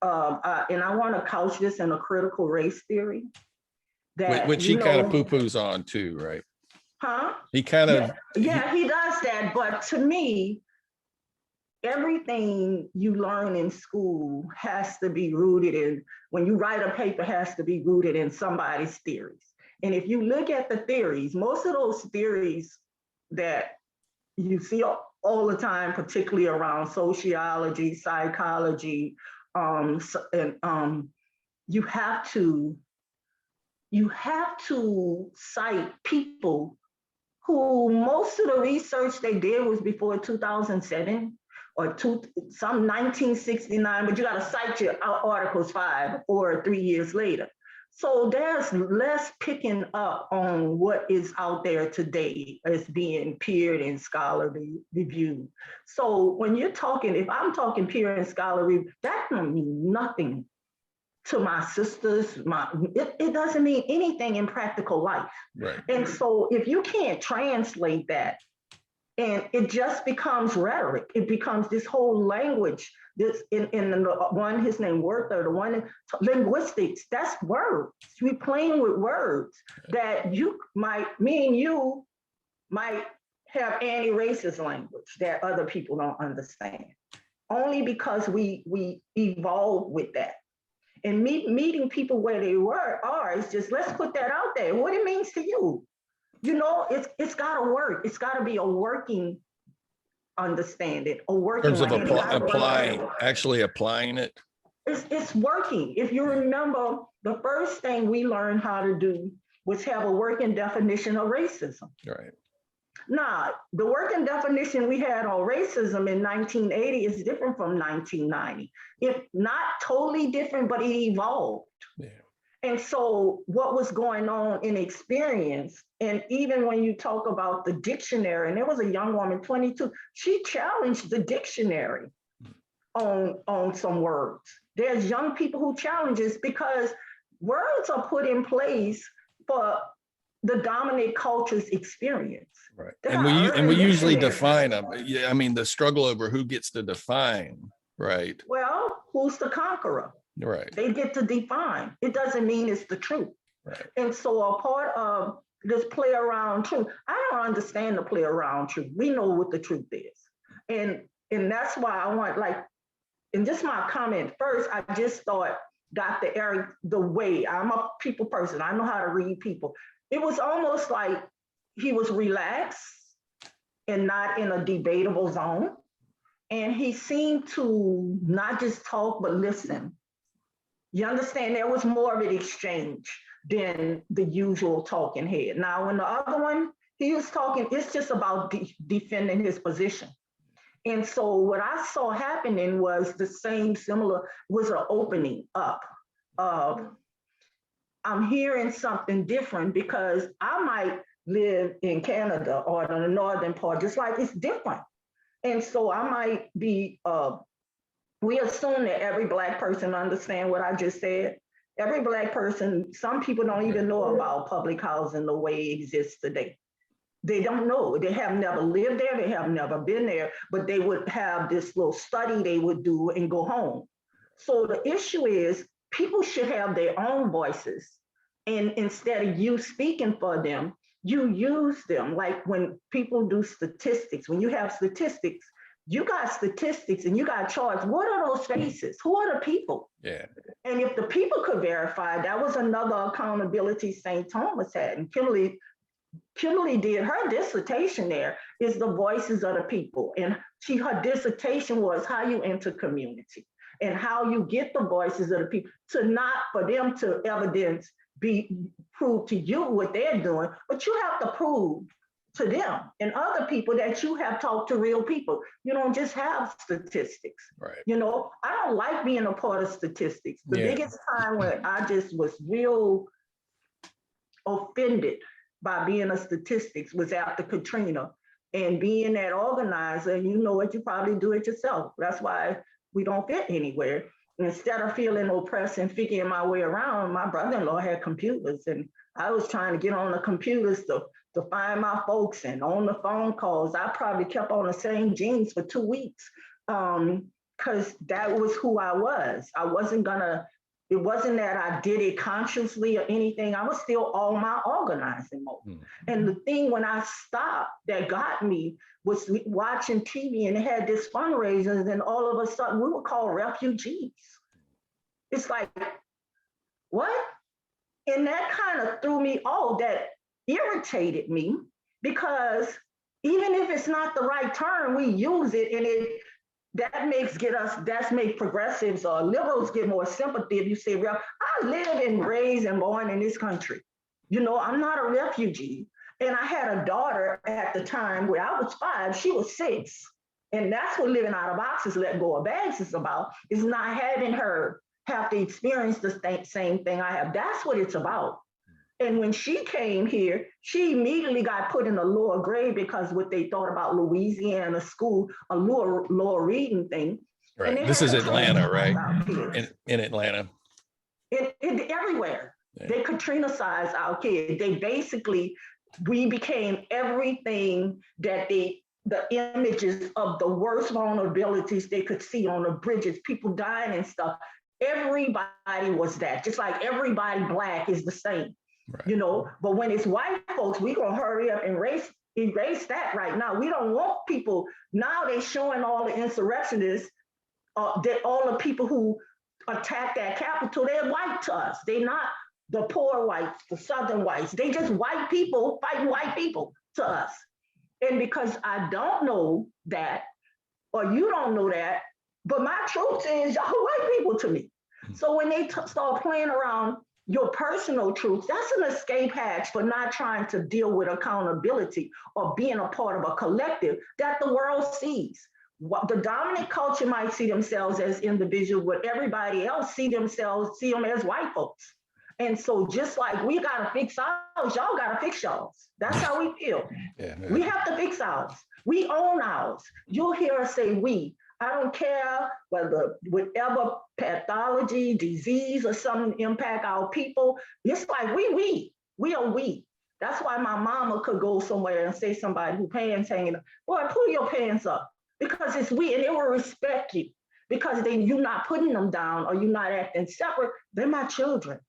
Speaker 2: and I want to couch this in a critical race theory. that,
Speaker 1: which he kind of poo-poos on too, right?
Speaker 2: Huh?
Speaker 1: He kind of,
Speaker 2: yeah, he does that. But to me, everything you learn in school has to be rooted in, when you write a paper, has to be rooted in somebody's theories. And if you look at the theories, most of those theories that you see all the time, particularly around sociology, psychology, you have to cite people who, most of the research they did was before 2007 or some 1969, but you got to cite your articles 5 or 3 years later. So there's less picking up on what is out there today as being peered and scholarly reviewed. So when you're talking, if I'm talking peer and scholarly, that don't mean nothing to my sisters. It doesn't mean anything in practical life.
Speaker 1: right.
Speaker 2: And so if you can't translate that, and it just becomes rhetoric, it becomes this whole language. This in the one, his name Werther, the one in linguistics, that's words. We're playing with words that me and you might have anti-racist language that other people don't understand, only because we evolved with that. And meeting people where they are is just, let's put that out there, what it means to you. It's got to work. It's got to be a working understanding, a working.
Speaker 1: In terms of actually applying it.
Speaker 2: It's working. If you remember, the first thing we learned how to do was have a working definition of racism.
Speaker 1: Right.
Speaker 2: Now, the working definition we had on racism in 1980 is different from 1990. If not totally different, but it evolved. Yeah. And so what was going on in experience, and even when you talk about the dictionary, and there was a young woman, 22, she challenged the dictionary on some words. There's young people who challenge this because words are put in place for the dominant culture's experience.
Speaker 1: Right. And we usually define them. Yeah, I mean, the struggle over who gets to define, right?
Speaker 2: Well, who's the conqueror?
Speaker 1: Right.
Speaker 2: They get to define. It doesn't mean it's the truth.
Speaker 1: Right.
Speaker 2: And so a part of this play around truth, I don't understand the play around truth. We know what the truth is. And that's why I want, like, and just my comment first, I just thought Dr. Eric, the way, I'm a people person, I know how to read people. It was almost like he was relaxed and not in a debatable zone. And he seemed to not just talk, but listen. You understand, there was more of an exchange than the usual talking head. Now, in the other one, he was talking, it's just about defending his position. And so what I saw happening was was an opening up of, I'm hearing something different because I might live in Canada or in the northern part, just like it's different. And so I might be, we assume that every Black person understands what I just said. Every Black person, some people don't even know about public housing the way it exists today. They don't know. They have never lived there. They have never been there, but they would have this little study they would do and go home. So the issue is people should have their own voices. And instead of you speaking for them, you use them. Like when people do statistics, when you have statistics, you got statistics and you got charts. What are those faces? Who are the people?
Speaker 1: Yeah.
Speaker 2: And if the people could verify, that was another accountability St. Thomas had. And Kimberly did her dissertation there, is the voices of the people. And her dissertation was how you enter community and how you get the voices of the people to not for them to evidence prove to you what they're doing, but you have to prove to them and other people that you have talked to real people. You don't just have statistics.
Speaker 1: Right.
Speaker 2: You know, I don't like being a part of statistics. The biggest time when I just was real offended by being a statistics was after Katrina, and being that organizer, you know what, you probably do it yourself. That's why we don't fit anywhere. Instead of feeling oppressed and figuring my way around, my brother-in-law had computers and I was trying to get on the computers to find my folks, and on the phone calls, I probably kept on the same jeans for 2 weeks because that was who I was. I wasn't gonna It wasn't that I did it consciously or anything. I was still on my organizing mode. And the thing when I stopped that got me was watching TV, and it had this fundraisers, and all of a sudden we were called refugees. It's like, what? And that kind of threw me off, that irritated me, because even if it's not the right term, we use it, and that makes progressives or liberals get more sympathy if you say, well, I live and raised and born in this country. You know, I'm not a refugee. And I had a daughter at the time where I was 5, she was 6. And that's what Livin Out of Boxes, Lettin Go of Bags is about, is not having her have to experience the same thing I have. That's what it's about. And when she came here, she immediately got put in a lower grade because what they thought about Louisiana school, a lower reading thing.
Speaker 1: Right. This is Atlanta, right? In Atlanta.
Speaker 2: Everywhere. Yeah. They Katrina sized our kids. We became everything that the images of the worst vulnerabilities they could see on the bridges, people dying and stuff. Everybody was that, just like everybody Black is the same. Right. You know, but when it's white folks, we're going to hurry up and erase that right now. We don't want people, now they're showing all the insurrectionists, that all the people who attacked that Capitol, they're white to us. They're not the poor whites, the Southern whites. They just white people fighting white people to us. And because I don't know that, or you don't know that, but my truth is y'all white people to me. So when they start playing around your personal truth, that's an escape hatch for not trying to deal with accountability or being a part of a collective that the world sees. What the dominant culture might see themselves as individual, but everybody else see them as white folks. And so just like we gotta fix ours, y'all gotta fix y'all's. That's how we feel. Yeah, we have to fix ours. We own ours. You'll hear us say we. I don't care whether whatever pathology, disease, or something impact our people. It's like we are we. That's why my mama could go somewhere and say somebody who pants hanging up, boy, pull your pants up, because it's we, and they will respect you because you're not putting them down or you're not acting separate. They're my children.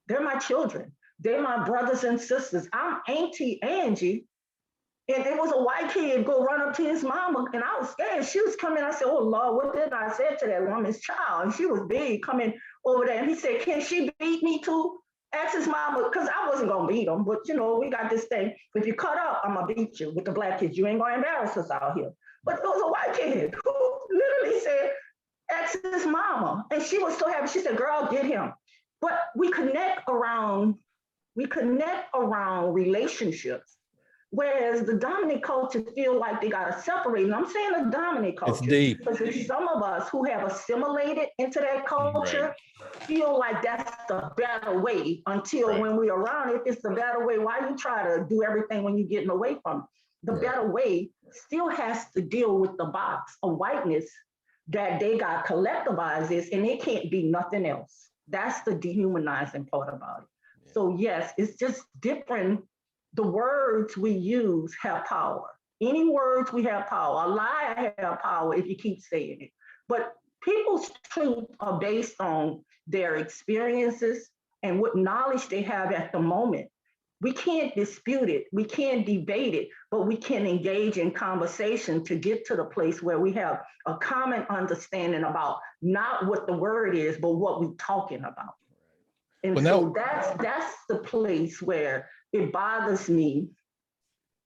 Speaker 2: They're my children. They're my brothers and sisters. I'm Auntie Angie. And it was a white kid go run up to his mama, and I was scared. She was coming. I said, oh, Lord, what did I say to that woman's child? And she was big coming over there. And he said, can she beat me too? Asked his mama, because I wasn't going to beat him. But, you know, we got this thing. If you cut up, I'm going to beat you with the Black kids. You ain't going to embarrass us out here. But it was a white kid who literally said, ask his mama. And she was so happy. She said, girl, get him. But we connect around relationships. Whereas the dominant culture feel like they got to separate. And I'm saying the dominant culture. It's deep. Because some of us who have assimilated into that culture feel like that's the better way until when we're around, if it's the better way, why you try to do everything when you're getting away from it? The better way still has to deal with the box of whiteness that they got collectivized is, and it can't be nothing else. That's the dehumanizing part about it. Yeah. So yes, it's just different. The words we use have power. Any words we have power. A lie have power if you keep saying it. But people's truth are based on their experiences and what knowledge they have at the moment. We can't dispute it. We can't debate it, but we can engage in conversation to get to the place where we have a common understanding about not what the word is, but what we're talking about. And that's the place where it bothers me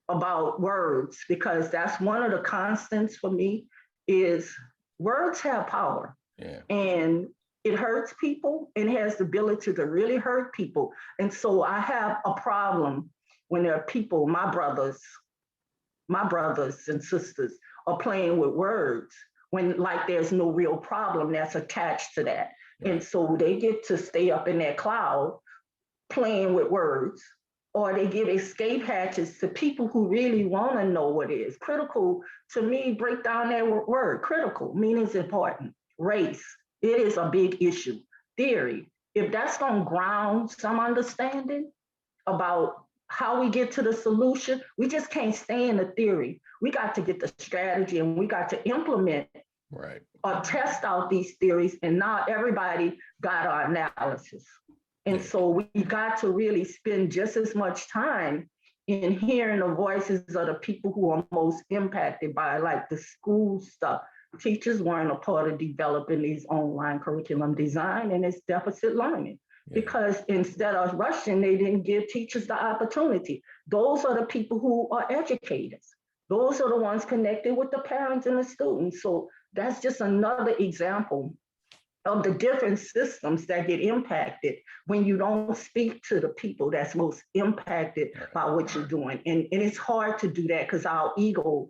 Speaker 2: about words, because that's one of the constants for me is words have power. Yeah. And it hurts people and has the ability to really hurt people. And so I have a problem when there are people, my brothers and sisters are playing with words when like there's no real problem that's attached to that. Right. And so they get to stay up in that cloud playing with words, or they give escape hatches to people who really want to know what it is. Critical, to me, break down that word. Critical, meaning it's important. Race, it is a big issue. Theory, if that's going to ground some understanding about how we get to the solution, we just can't stay in the theory. We got to get the strategy and we got to implement
Speaker 1: Right.
Speaker 2: test out these theories, and now everybody got our analysis. And so we got to really spend just as much time in hearing the voices of the people who are most impacted by like the school stuff. Teachers weren't a part of developing these online curriculum design, and it's deficit learning. Because instead of rushing, they didn't give teachers the opportunity. Those are the people who are educators. Those are the ones connected with the parents and the students. So that's just another example of the different systems that get impacted when you don't speak to the people that's most impacted by what you're doing. And it's hard to do that because our ego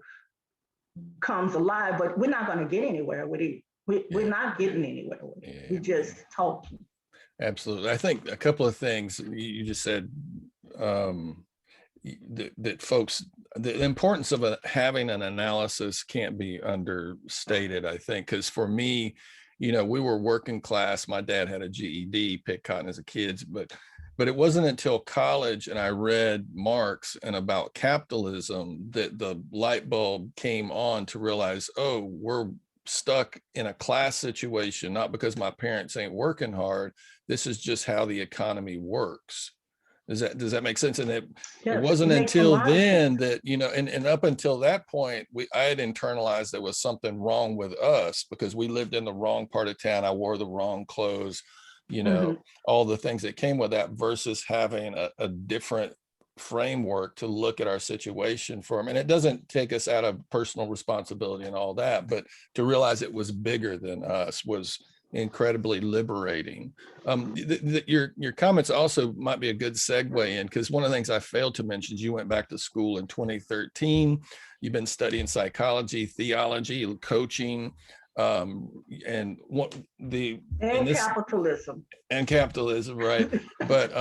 Speaker 2: comes alive, but we're not going to get anywhere with it. We're not getting anywhere with it. We're just talking.
Speaker 1: Absolutely. I think a couple of things you just said, that folks, the importance of having an analysis can't be understated, I think, because for me, we were working class. My dad had a GED, picked cotton as a kid, but it wasn't until college and I read Marx and about capitalism that the light bulb came on to realize, oh, we're stuck in a class situation, not because my parents ain't working hard. This is just how the economy works. Does that make sense? And it wasn't until then that, and up until that point, I had internalized there was something wrong with us because we lived in the wrong part of town. I wore the wrong clothes, all the things that came with that, versus having a different framework to look at our situation for them. And it doesn't take us out of personal responsibility and all that, but to realize it was bigger than us was incredibly liberating. Your comments also might be a good segue in, because one of the things I failed to mention is you went back to school in 2013. You've been studying psychology, theology, coaching, and capitalism, right? But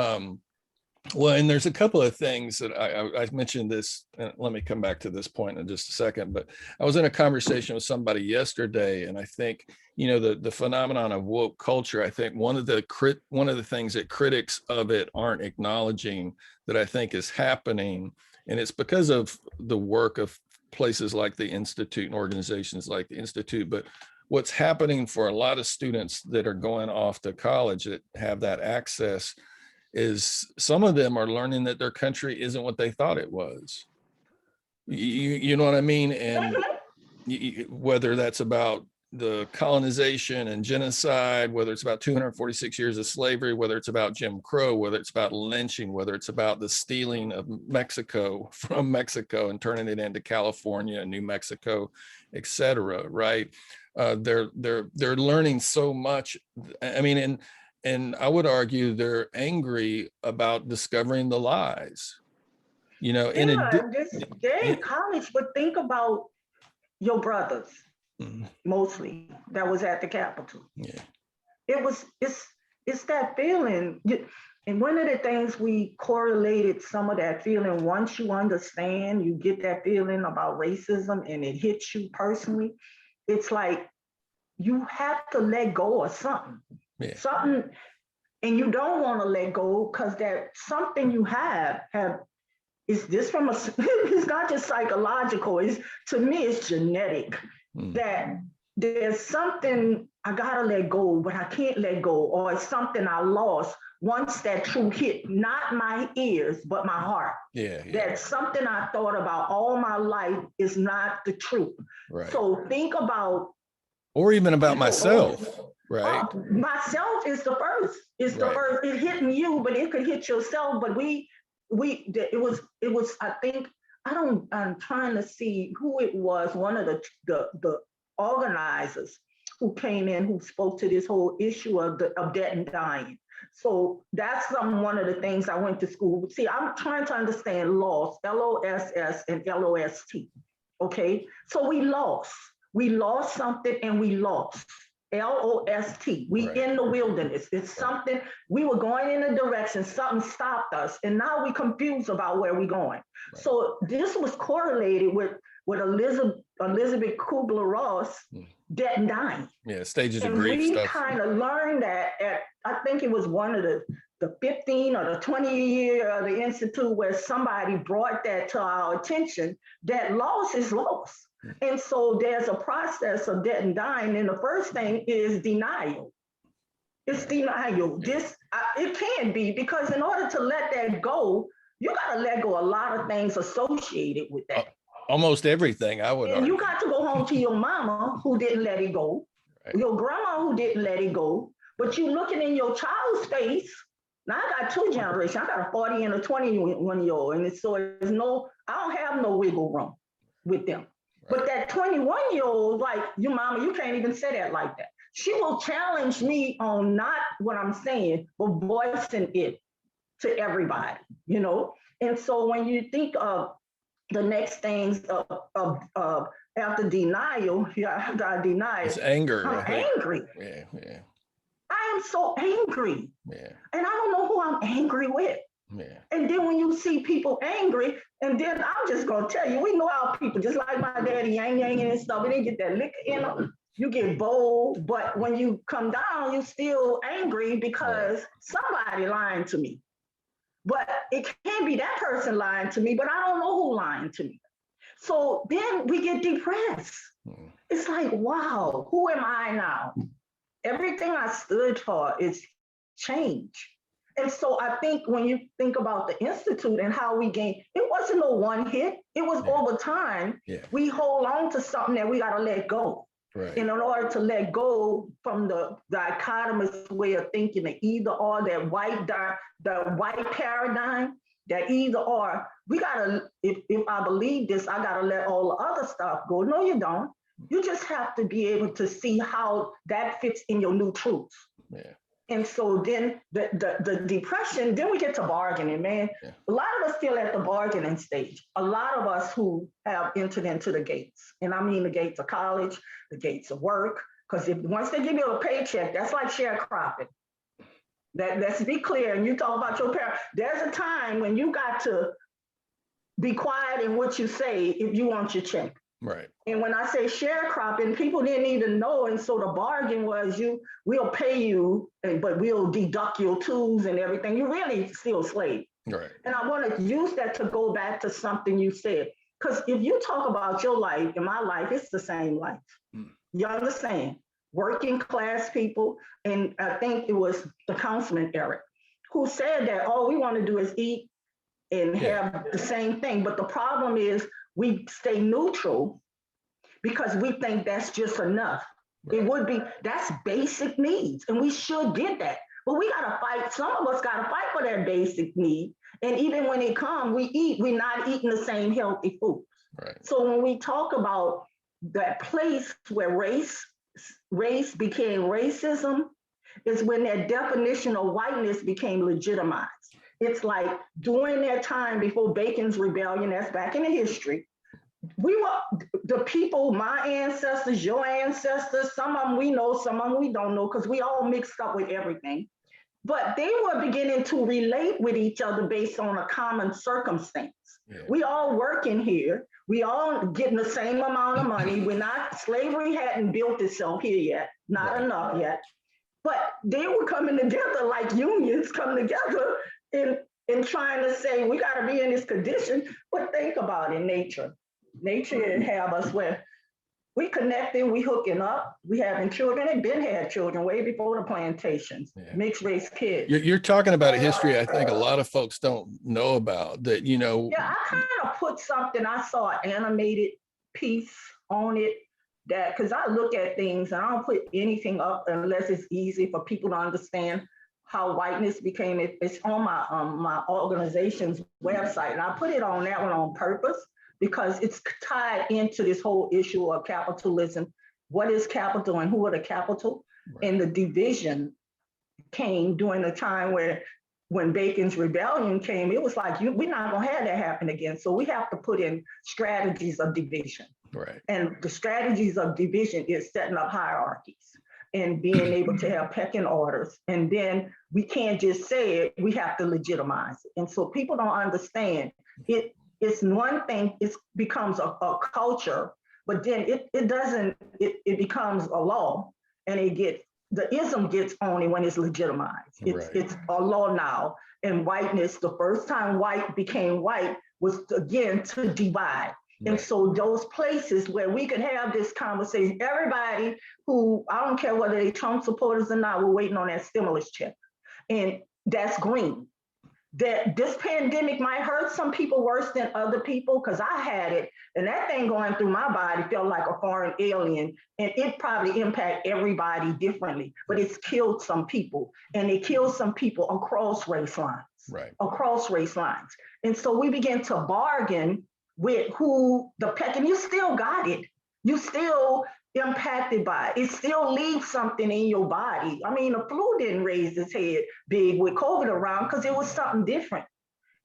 Speaker 1: well, and there's a couple of things that I mentioned this, and let me come back to this point in just a second, but I was in a conversation with somebody yesterday, and I think, the phenomenon of woke culture, I think one of the things that critics of it aren't acknowledging that I think is happening, and it's because of the work of places like the Institute and organizations like the Institute, but what's happening for a lot of students that are going off to college that have that access is some of them are learning that their country isn't what they thought it was. You know what I mean? And whether that's about the colonization and genocide, whether it's about 246 years of slavery, whether it's about Jim Crow, whether it's about lynching, whether it's about the stealing of Mexico from Mexico and turning it into California and New Mexico, et cetera, right? They're learning so much. I mean, and I would argue they're angry about discovering the lies, they're
Speaker 2: in college, but think about your brothers, mostly, that was at the Capitol. It's that feeling. And one of the things we correlated some of that feeling, once you understand, you get that feeling about racism and it hits you personally, it's like you have to let go of something. Something, and you don't want to let go because that something you have is this from it's not just psychological, to me it's genetic. That there's something I gotta let go, but I can't let go, or it's something I lost once that truth hit, not my ears, but my heart. That something I thought about all my life is not the truth. Right. So think about, or even about myself. Right. Myself is the first. It's the first. It hitting you, but it could hit yourself. But it was. I think I'm trying to see who it was. One of the organizers who came in, who spoke to this whole issue of debt and dying. So that's one of the things I went to school. See, I'm trying to understand loss, LOSS and LOST. Okay, so we lost something, and we lost. LOST. We in the wilderness. It's something, we were going in a direction, something stopped us, and now we're confused about where we're going. So this was correlated with Elizabeth Kubler-Ross, debt and dying. Stages of grief stuff. We kind of learned that at, I think it was one of the 15 or the 20 year of the Institute, where somebody brought that to our attention, that loss is loss. And so there's a process of debt and dying. And the first thing is denial. It's denial. It can be, because in order to let that go, you got to let go a lot of things associated with that.
Speaker 1: Almost everything, I would argue.
Speaker 2: You got to go home to your mama who didn't let it go, your grandma who didn't let it go, but you looking in your child's face. Now I got two generations. I got a 40 and a 21-year-old, and so I don't have no wiggle room with them. But that 21-year-old, like, your mama, you can't even say that like that. She will challenge me on not what I'm saying, but voicing it to everybody, you know? And so when you think of the next things after denial, after I deny it,
Speaker 1: it's anger.
Speaker 2: I'm angry.
Speaker 1: Yeah.
Speaker 2: I am so angry.
Speaker 1: Yeah.
Speaker 2: And I don't know who I'm angry with.
Speaker 1: Yeah.
Speaker 2: And then when you see people angry, and then I'm just gonna tell you, we know our people, just like my daddy, yang and stuff, we didn't get that liquor in them. You get bold, but when you come down, you still angry because somebody lying to me. But it can't be that person lying to me, but I don't know who lying to me. So then we get depressed. It's like, wow, who am I now? Everything I stood for is change. And so I think when you think about the Institute and how we gained, it wasn't a one hit. It was over time. We hold on to something that we got to let go. And in order to let go from the dichotomous way of thinking, the either or, that the white paradigm, that either or, we gotta, if I believe this, I gotta let all the other stuff go. No, you don't. You just have to be able to see how that fits in your new truths. And so then the depression, then we get to bargaining, man. A lot of us still at the bargaining stage. A lot of us who have entered into the gates, and I mean the gates of college, the gates of work, because once they give you a paycheck, that's like sharecropping. Let's be clear, and you talk about your parents, there's a time when you got to be quiet in what you say if you want your check. And when I say sharecropping, people didn't even know, and so the bargain was we'll pay you, but we'll deduct your tools and everything. You're really still a slave. And I want to use that to go back to something you said, because if you talk about your life and my life, it's the same life. You understand? Working class people, and I think it was the councilman, Eric, who said that all we want to do is eat and have the same thing. But the problem is we stay neutral because we think that's just enough. It would be, that's basic needs, and we should get that. But we gotta fight, some of us gotta fight for that basic need. And even when it comes, we're not eating the same healthy food. So when we talk about that place where race became racism, is when that definition of whiteness became legitimized. It's like during that time before Bacon's Rebellion, that's back in the history, we were the people, my ancestors, your ancestors, some of them we know, some of them we don't know, because we all mixed up with everything. But they were beginning to relate with each other based on a common circumstance. We all working here. We all getting the same amount of money. Slavery hadn't built itself here yet, not enough yet. But they were coming together like unions come together in trying to say, we got to be in this condition. But think about it, nature. Nature have us where we connecting, we hooking up, we having children, and been had children way before the plantations, mixed race kids.
Speaker 1: You're talking about a history I think a lot of folks don't know about, that, you know.
Speaker 2: Yeah, I kind of put something, I saw an animated piece on it, that, because I look at things and I don't put anything up unless it's easy for people to understand how whiteness became, it's on my organization's website, and I put it on that one on purpose, because it's tied into this whole issue of capitalism. What is capital and who are the capital? And the division came during the time when Bacon's Rebellion came, it was like, we're not gonna have that happen again. So we have to put in strategies of division. And the strategies of division is setting up hierarchies and being able to have pecking orders. And then we can't just say it, we have to legitimize it. And so people don't understand it. It's one thing, it becomes a culture, but then it becomes a law, and the ism gets only when it's legitimized. It's a law now. And whiteness, the first time white became white was, again, to divide. And so those places where we could have this conversation, everybody who, I don't care whether they Trump supporters or not, we're waiting on that stimulus check. And that's green. That this pandemic might hurt some people worse than other people, because I had it, and that thing going through my body felt like a foreign alien, and it probably impact everybody differently, but it's killed some people, and it killed some people across race lines, across race lines. And so we began to bargain with who the peck, and you still got it. You still impacted by it. It still leaves something in your body. I mean, the flu didn't raise its head big with COVID around because it was something different.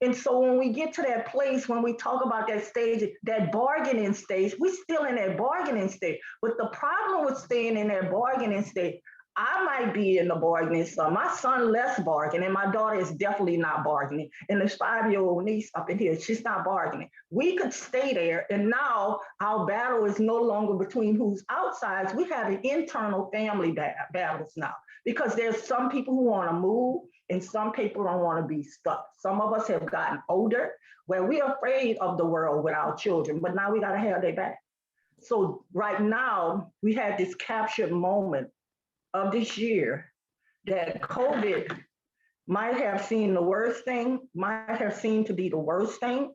Speaker 2: And so when we get to that place, when we talk about that stage, that bargaining stage, we're still in that bargaining stage. But the problem with staying in that bargaining stage, I might be in the bargaining, so my son less bargaining, and my daughter is definitely not bargaining. And this 5-year-old niece up in here, she's not bargaining. We could stay there, and now our battle is no longer between who's outside. We have an internal family battles now, because there's some people who want to move, and some people don't want to be stuck. Some of us have gotten older, where we're afraid of the world with our children, but now we got to have their back. So right now, we had this captured moment of this year that COVID might have seemed the worst thing, might have seemed to be the worst thing,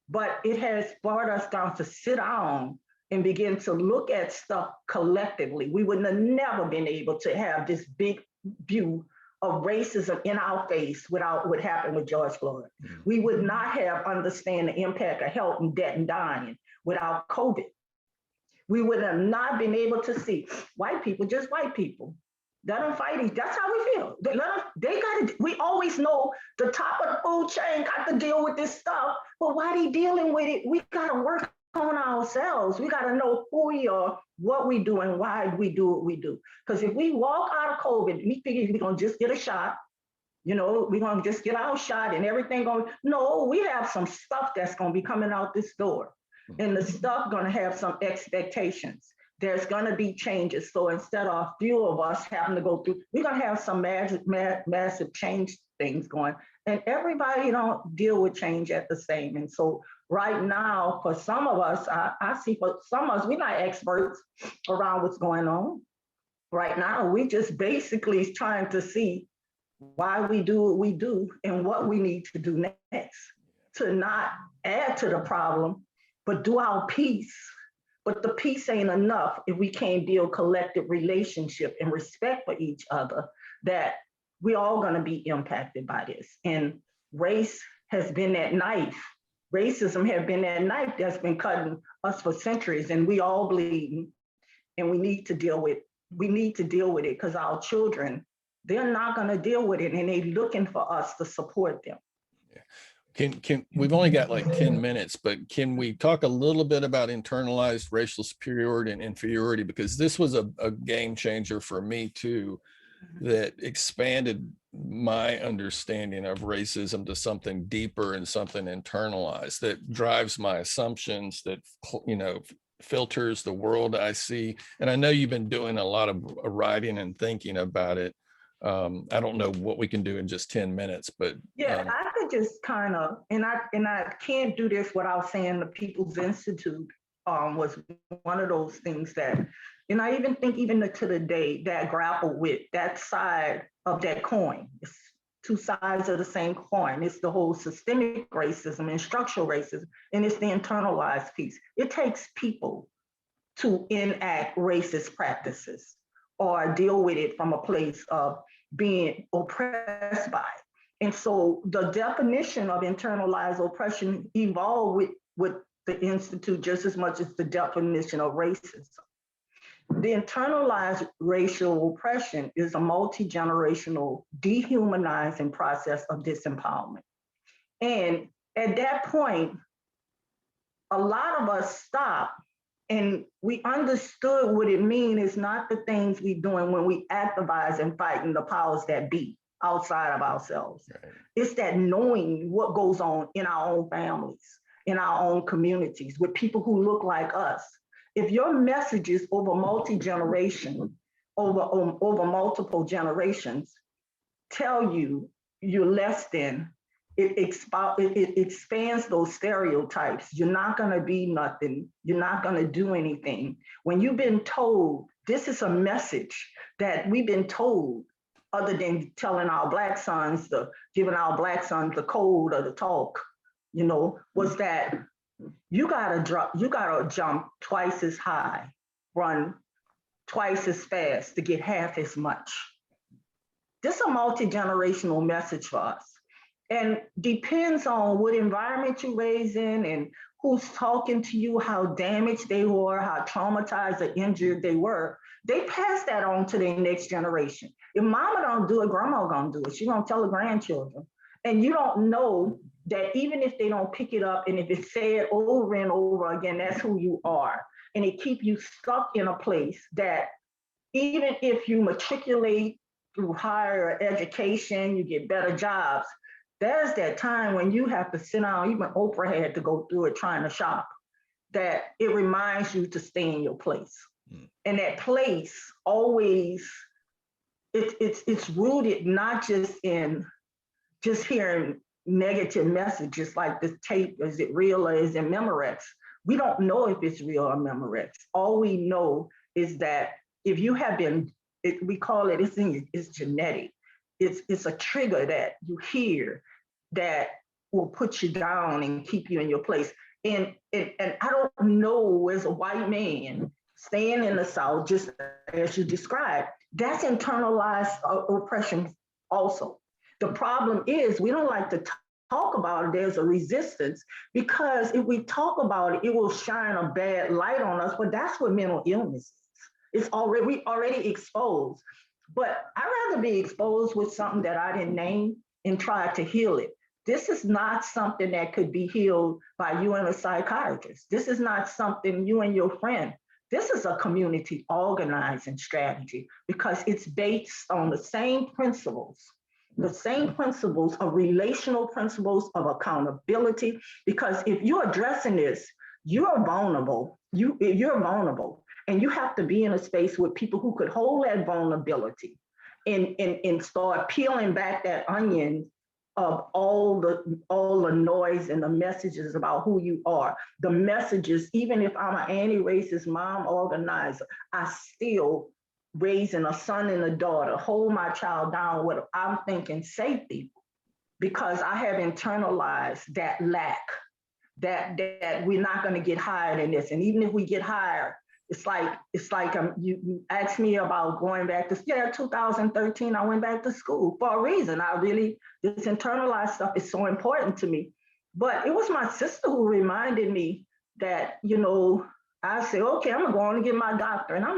Speaker 2: but it has brought us down to sit down and begin to look at stuff collectively. We would have never been able to have this big view of racism in our face without what happened with George Floyd. We would not have understand the impact of health and death and dying without COVID. We would have not been able to see white people, just white people. Let them fight each. That's how we feel. They got to. We always know the top of the food chain got to deal with this stuff. But why they dealing with it? We got to work on ourselves. We got to know who we are, what we do, and why we do what we do. Because if we walk out of COVID, we figure we're gonna just get a shot. You know, we're gonna just get our shot and everything going. No, we have some stuff that's gonna be coming out this door. And the stuff gonna have some expectations. There's gonna be changes. So instead of a few of us having to go through, we're gonna have some massive change things going. And everybody don't deal with change at the same. And so right now, for some of us, I see for some of us, we're not experts around what's going on. Right now, we just basically trying to see why we do what we do and what we need to do next to not add to the problem, but do our piece. But the piece ain't enough if we can't build collective relationship and respect for each other, that we all gonna be impacted by this. And race has been that knife. Racism has been that knife that's been cutting us for centuries, and we all bleeding, and we need to deal with it because our children, they're not gonna deal with it, and they're looking for us to support them.
Speaker 1: Can we've only got like 10 minutes, but can we talk a little bit about internalized racial superiority and inferiority? Because this was a game changer for me too, that expanded my understanding of racism to something deeper and something internalized that drives my assumptions, that, you know, filters the world I see. And I know you've been doing a lot of writing and thinking about it. I don't know what we can do in just 10 minutes, but
Speaker 2: yeah, I could just kind of, and I can't do this without saying the People's Institute was one of those things that, and I even think even to the day that grapple with that side of that coin. It's two sides of the same coin. It's the whole systemic racism and structural racism, and it's the internalized piece. It takes people to enact racist practices or deal with it from a place of being oppressed by it. And so the definition of internalized oppression evolved with the Institute just as much as the definition of racism. The internalized racial oppression is a multi-generational dehumanizing process of disempowerment. And at that point, a lot of us stopped and we understood what it means is not the things we doing when we activize and fighting the powers that be outside of ourselves. Right. It's that knowing what goes on in our own families, in our own communities, with people who look like us. If your messages over multi-generation, over multiple generations tell you you're less than, it expands those stereotypes. You're not going to be nothing. You're not going to do anything. When you've been told, this is a message that we've been told, other than telling our Black sons, giving our Black sons the code or the talk, was that you gotta jump twice as high, run twice as fast to get half as much. This is a multi-generational message for us, and depends on what environment you raise in and who's talking to you, how damaged they were, how traumatized or injured they were. They pass that on to their next generation. If mama don't do it, grandma gonna do it. She gonna tell her grandchildren. And you don't know that even if they don't pick it up, and if it's said over and over again, that's who you are. And it keep you stuck in a place that even if you matriculate through higher education, you get better jobs, there's that time when you have to sit down, even Oprah had to go through it trying to shop, that it reminds you to stay in your place. And that place always, it's rooted not just in just hearing negative messages like this tape, is it real or is it Memorex? We don't know if it's real or Memorex. All we know is that if you have been, we call it, it's genetic. It's a trigger that you hear that will put you down and keep you in your place. And I don't know, as a white man, staying in the South, just as you described, that's internalized oppression also. The problem is we don't like to talk about it. There's a resistance, because if we talk about it, it will shine a bad light on us, but that's what mental illness is. We already exposed. But I'd rather be exposed with something that I didn't name and try to heal it. This is not something that could be healed by you and a psychiatrist. This is not something you and your friend. This is a community organizing strategy, because it's based on the same principles of relational principles of accountability. Because if you're addressing this, you're vulnerable. You're vulnerable, and you have to be in a space with people who could hold that vulnerability and start peeling back that onion of all the noise and the messages about who you are. The messages, even if I'm an anti-racist mom organizer, I still raising a son and a daughter, hold my child down with, I'm thinking safety, because I have internalized that lack, that we're not going to get hired in this. And even if we get hired, it's like you asked me about going back to, 2013, I went back to school for a reason. This internalized stuff is so important to me. But it was my sister who reminded me that, I said, okay, I'm gonna go on and get my doctorate. And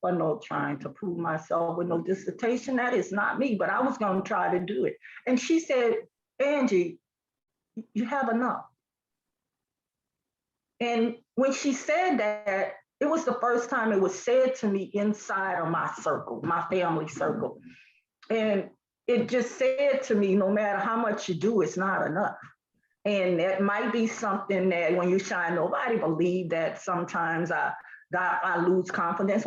Speaker 2: I'm not trying to prove myself with no dissertation. That is not me, but I was gonna try to do it. And she said, Angie, you have enough. And when she said that, it was the first time it was said to me inside of my circle, my family circle. And it just said to me, no matter how much you do, it's not enough. And that might be something that when you shine, nobody believe that sometimes I lose confidence.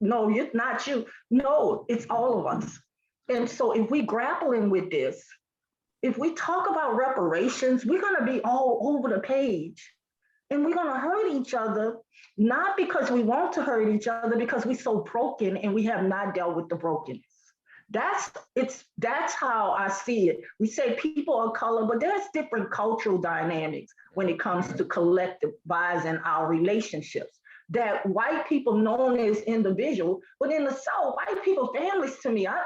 Speaker 2: No, it's not you. No, it's all of us. And so if we grappling with this, if we talk about reparations, we're gonna be all over the page. And we're gonna hurt each other, not because we want to hurt each other, because we're so broken and we have not dealt with the brokenness. That's how I see it. We say people of color, but there's different cultural dynamics when it comes to collectivizing our relationships. That white people known as individual, but in the South, white people families to me. I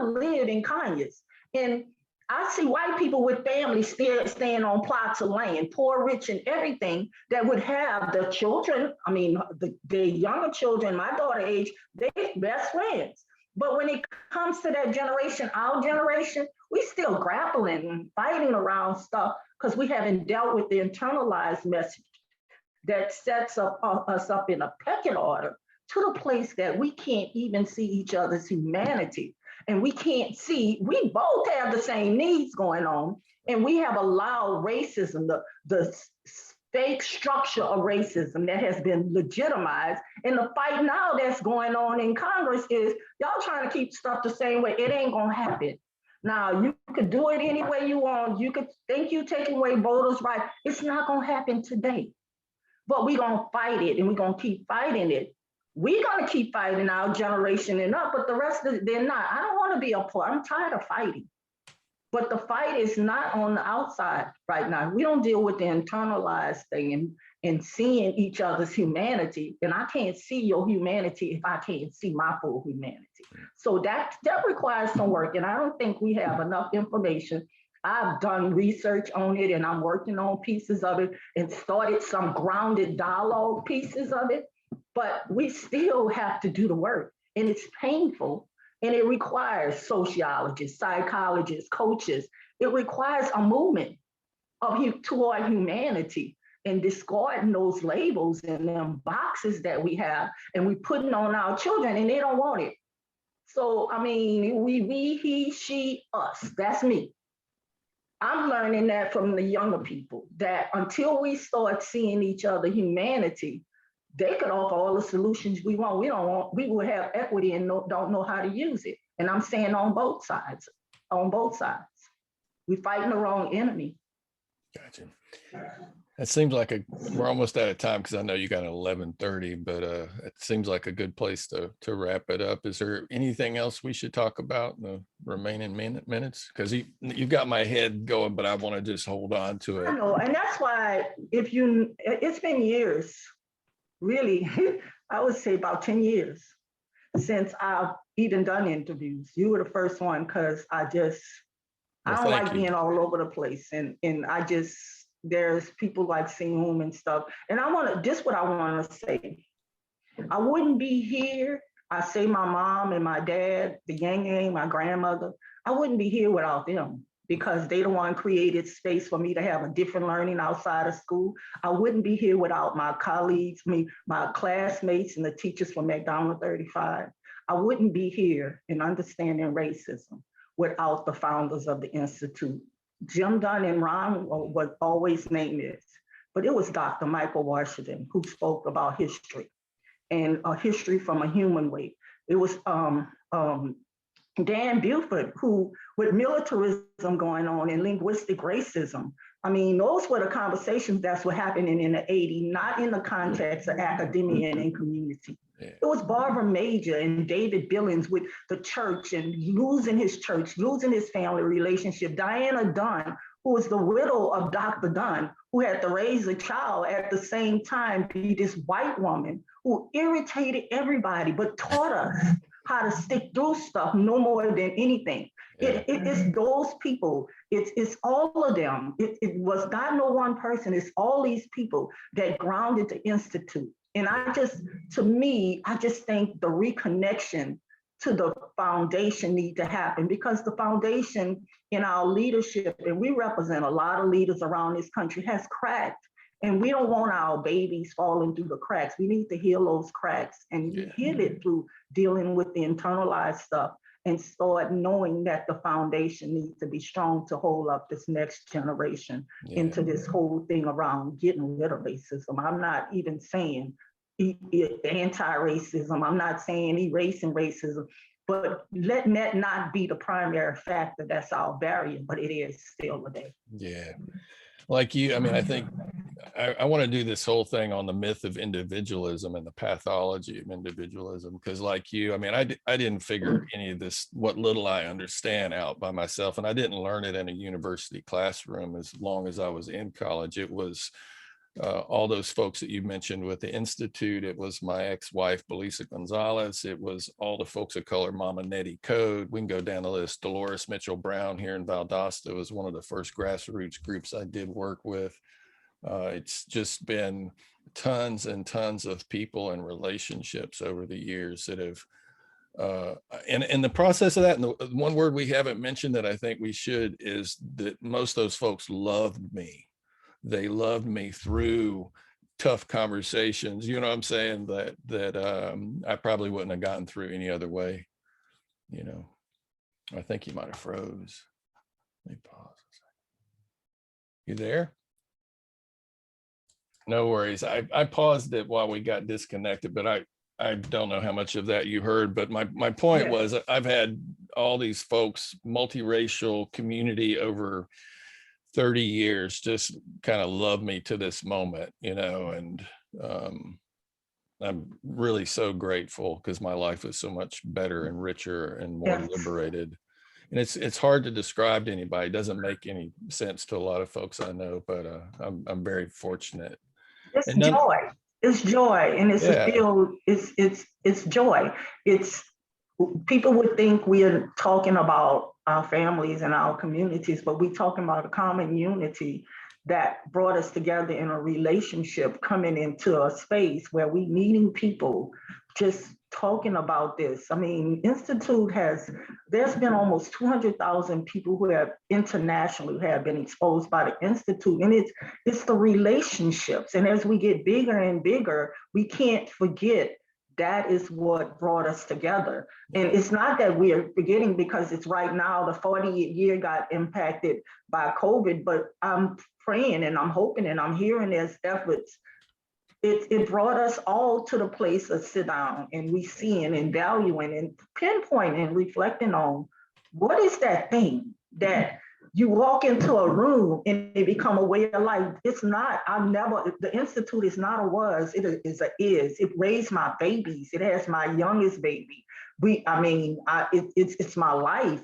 Speaker 2: live in Conyers, and I see white people with families still staying on plots of land, poor, rich, and everything, that would have the children, the younger children, my daughter age, they best friends. But when it comes to that generation, our generation, we still grappling and fighting around stuff because we haven't dealt with the internalized message that sets us up in a pecking order to the place that we can't even see each other's humanity. And we can't see, we both have the same needs going on, and we have allowed racism, the fake structure of racism that has been legitimized. And the fight now that's going on in Congress is y'all trying to keep stuff the same way. It ain't gonna happen. Now, you could do it any way you want. You could think you taking away voters' rights. It's not going to happen today. But we're going to fight it, and we're going to keep fighting it. We're going to keep fighting our generation and up, but the rest of it, they're not. I don't want to be a part. I'm tired of fighting. But the fight is not on the outside right now. We don't deal with the internalized thing and seeing each other's humanity. And I can't see your humanity if I can't see my full humanity. So that requires some work. And I don't think we have enough information. I've done research on it, and I'm working on pieces of it and started some grounded dialogue pieces of it. But we still have to do the work, and it's painful. And it requires sociologists, psychologists, coaches. It requires a movement toward humanity and discarding those labels and them boxes that we have, and we putting on our children, and they don't want it. So, I mean, we, he, she, us, that's me. I'm learning that from the younger people, that until we start seeing each other humanity, they could offer all the solutions we want. We will have equity and don't know how to use it. And I'm saying on both sides. We're fighting the wrong enemy.
Speaker 1: Gotcha. That seems like we're almost out of time, because I know you got 11:30, but it seems like a good place to wrap it up. Is there anything else we should talk about in the remaining minutes? Because you've got my head going, but I want to just hold on to it.
Speaker 2: I know, and that's why it's been years. Really, I would say about 10 years since I've even done interviews. You were the first one, because I don't like being all over the place. And there's people like Sim and stuff. And this what I want to say. I wouldn't be here. I say my mom and my dad, the Yang, my grandmother, I wouldn't be here without them, because they the one created space for me to have a different learning outside of school. I wouldn't be here without my colleagues, my classmates and the teachers from McDonald 35. I wouldn't be here in understanding racism without the founders of the Institute. Jim Dunn and Ron would always name this, but it was Dr. Michael Washington who spoke about history, and a history from a human way. It was Dan Buford, who, with militarism going on and linguistic racism, I mean, those were the conversations that's what happening in the 80s, not in the context of academia and community. Yeah. It was Barbara Major and David Billings with the church and losing his church, losing his family relationship. Diana Dunn, who was the widow of Dr. Dunn, who had to raise a child at the same time, be this white woman who irritated everybody, but taught us how to stick through stuff no more than anything. Yeah. It's those people. It's all of them. It was not no one person. It's all these people that grounded the Institute. And I just think the reconnection to the foundation need to happen, because the foundation in our leadership, and we represent a lot of leaders around this country, has cracked. And we don't want our babies falling through the cracks. We need to heal those cracks and heal it through dealing with the internalized stuff, and start knowing that the foundation needs to be strong to hold up this next generation into this whole thing around getting rid of racism. I'm not even saying anti-racism. I'm not saying erasing racism, but letting that not be the primary factor. That's our barrier, but it is still today.
Speaker 1: Yeah. Like you, I mean, I think I want to do this whole thing on the myth of individualism and the pathology of individualism, because like you, I mean, I didn't figure any of this, what little I understand, out by myself, and I didn't learn it in a university classroom as long as I was in college. It was all those folks that you mentioned with the Institute. It was my ex-wife, Belisa Gonzalez. It was all the folks of color, Mama Nettie Code. We can go down the list. Dolores Mitchell Brown here in Valdosta was one of the first grassroots groups I did work with. It's just been tons and tons of people and relationships over the years that have, and in the process of that, and the one word we haven't mentioned that I think we should is that most of those folks loved me. They loved me through tough conversations. You know what I'm saying? That I probably wouldn't have gotten through any other way. You know, I think you might have froze. Let me pause a second. You there? No worries. I paused it while we got disconnected, but I don't know how much of that you heard. But my point was, I've had all these folks, multiracial community over 30 years, just kind of love me to this moment, you know, and I'm really so grateful because my life is so much better and richer and more liberated. And it's hard to describe to anybody. It doesn't make any sense to a lot of folks I know, but I'm very fortunate.
Speaker 2: It's joy. It's joy, and it's a feel. It's joy. It's people would think we are talking about our families and our communities, but we're talking about a common unity that brought us together in a relationship, coming into a space where we meeting people, just talking about this. I mean, Institute there's been almost 200,000 people who have internationally have been exposed by the Institute, and it's the relationships. And as we get bigger and bigger, we can't forget that is what brought us together. And it's not that we are forgetting because it's right now, the 40th year got impacted by COVID, but I'm praying and I'm hoping and I'm hearing there's efforts. It brought us all to the place of sit down and we seeing and valuing and pinpointing and reflecting on what is that thing that you walk into a room and it become a way of life. It's not, the Institute is not a was, it is a is. It raised my babies. It has my youngest baby. It's my life.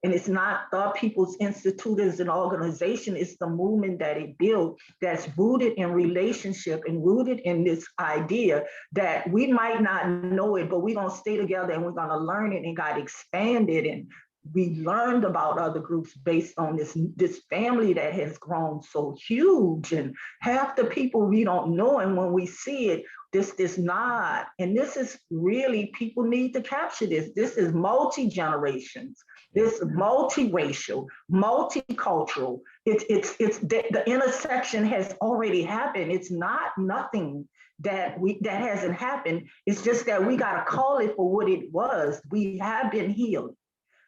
Speaker 2: And it's not the People's Institute as an organization, it's the movement that it built that's rooted in relationship and rooted in this idea that we might not know it, but we're gonna stay together and we're gonna learn it, and got expanded. And we learned about other groups based on this family that has grown so huge, and half the people we don't know, and when we see it, this nod, and this is really, people need to capture this. This is multi-generations, this multiracial, multicultural. It's the intersection has already happened. It's not nothing that hasn't happened. It's just that we gotta call it for what it was. We have been healed.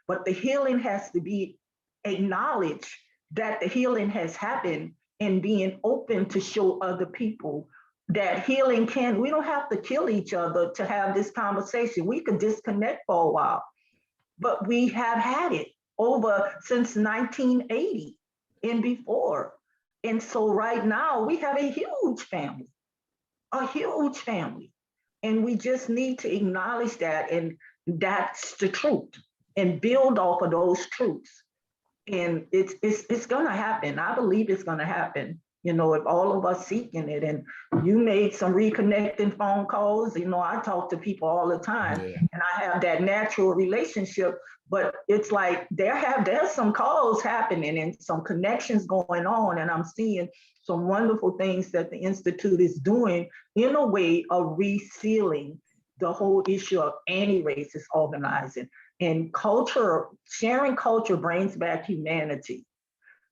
Speaker 2: But the healing has to be acknowledged that the healing has happened, and being open to show other people that healing we don't have to kill each other to have this conversation. We could disconnect for a while, but we have had it over since 1980 and before. And so right now we have a huge family. And we just need to acknowledge that, and that's the truth, and build off of those truths. And it's gonna happen. I believe it's gonna happen, you know, if all of us seeking it. And you made some reconnecting phone calls. You know, I talk to people all the time, and I have that natural relationship, but it's like there's some calls happening and some connections going on, and I'm seeing some wonderful things that the Institute is doing in a way of resealing the whole issue of anti-racist organizing. And culture, sharing culture brings back humanity.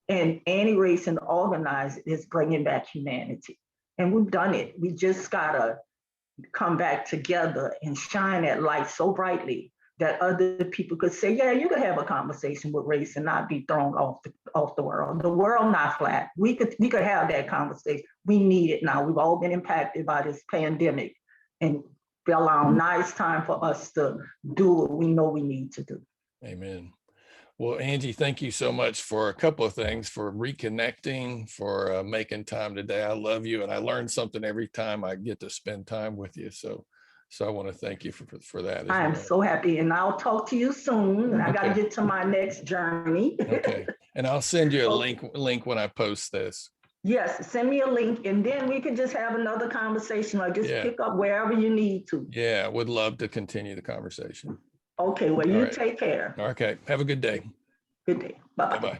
Speaker 2: And anti-race and organize is bringing back humanity. And we've done it. We just gotta come back together and shine that light so brightly that other people could say, yeah, you could have a conversation with race and not be thrown off the world. The world not flat. We could have that conversation. We need it now. We've all been impacted by this pandemic, and now it's time for us to do what we know we need to do.
Speaker 1: Amen. Well, Angie, thank you so much for a couple of things, for reconnecting, for making time today. I love you, and I learn something every time I get to spend time with you. So I want to thank you for that.
Speaker 2: I am so happy, and I'll talk to you soon. And I got to get to my next journey.
Speaker 1: Okay, and I'll send you a link when I post this.
Speaker 2: Yes, send me a link, and then we can just have another conversation, or just pick up wherever you need to.
Speaker 1: Yeah, would love to continue the conversation.
Speaker 2: Okay, well, you take care.
Speaker 1: Okay, have a good day.
Speaker 2: Good day. Bye-bye.
Speaker 1: Bye-bye.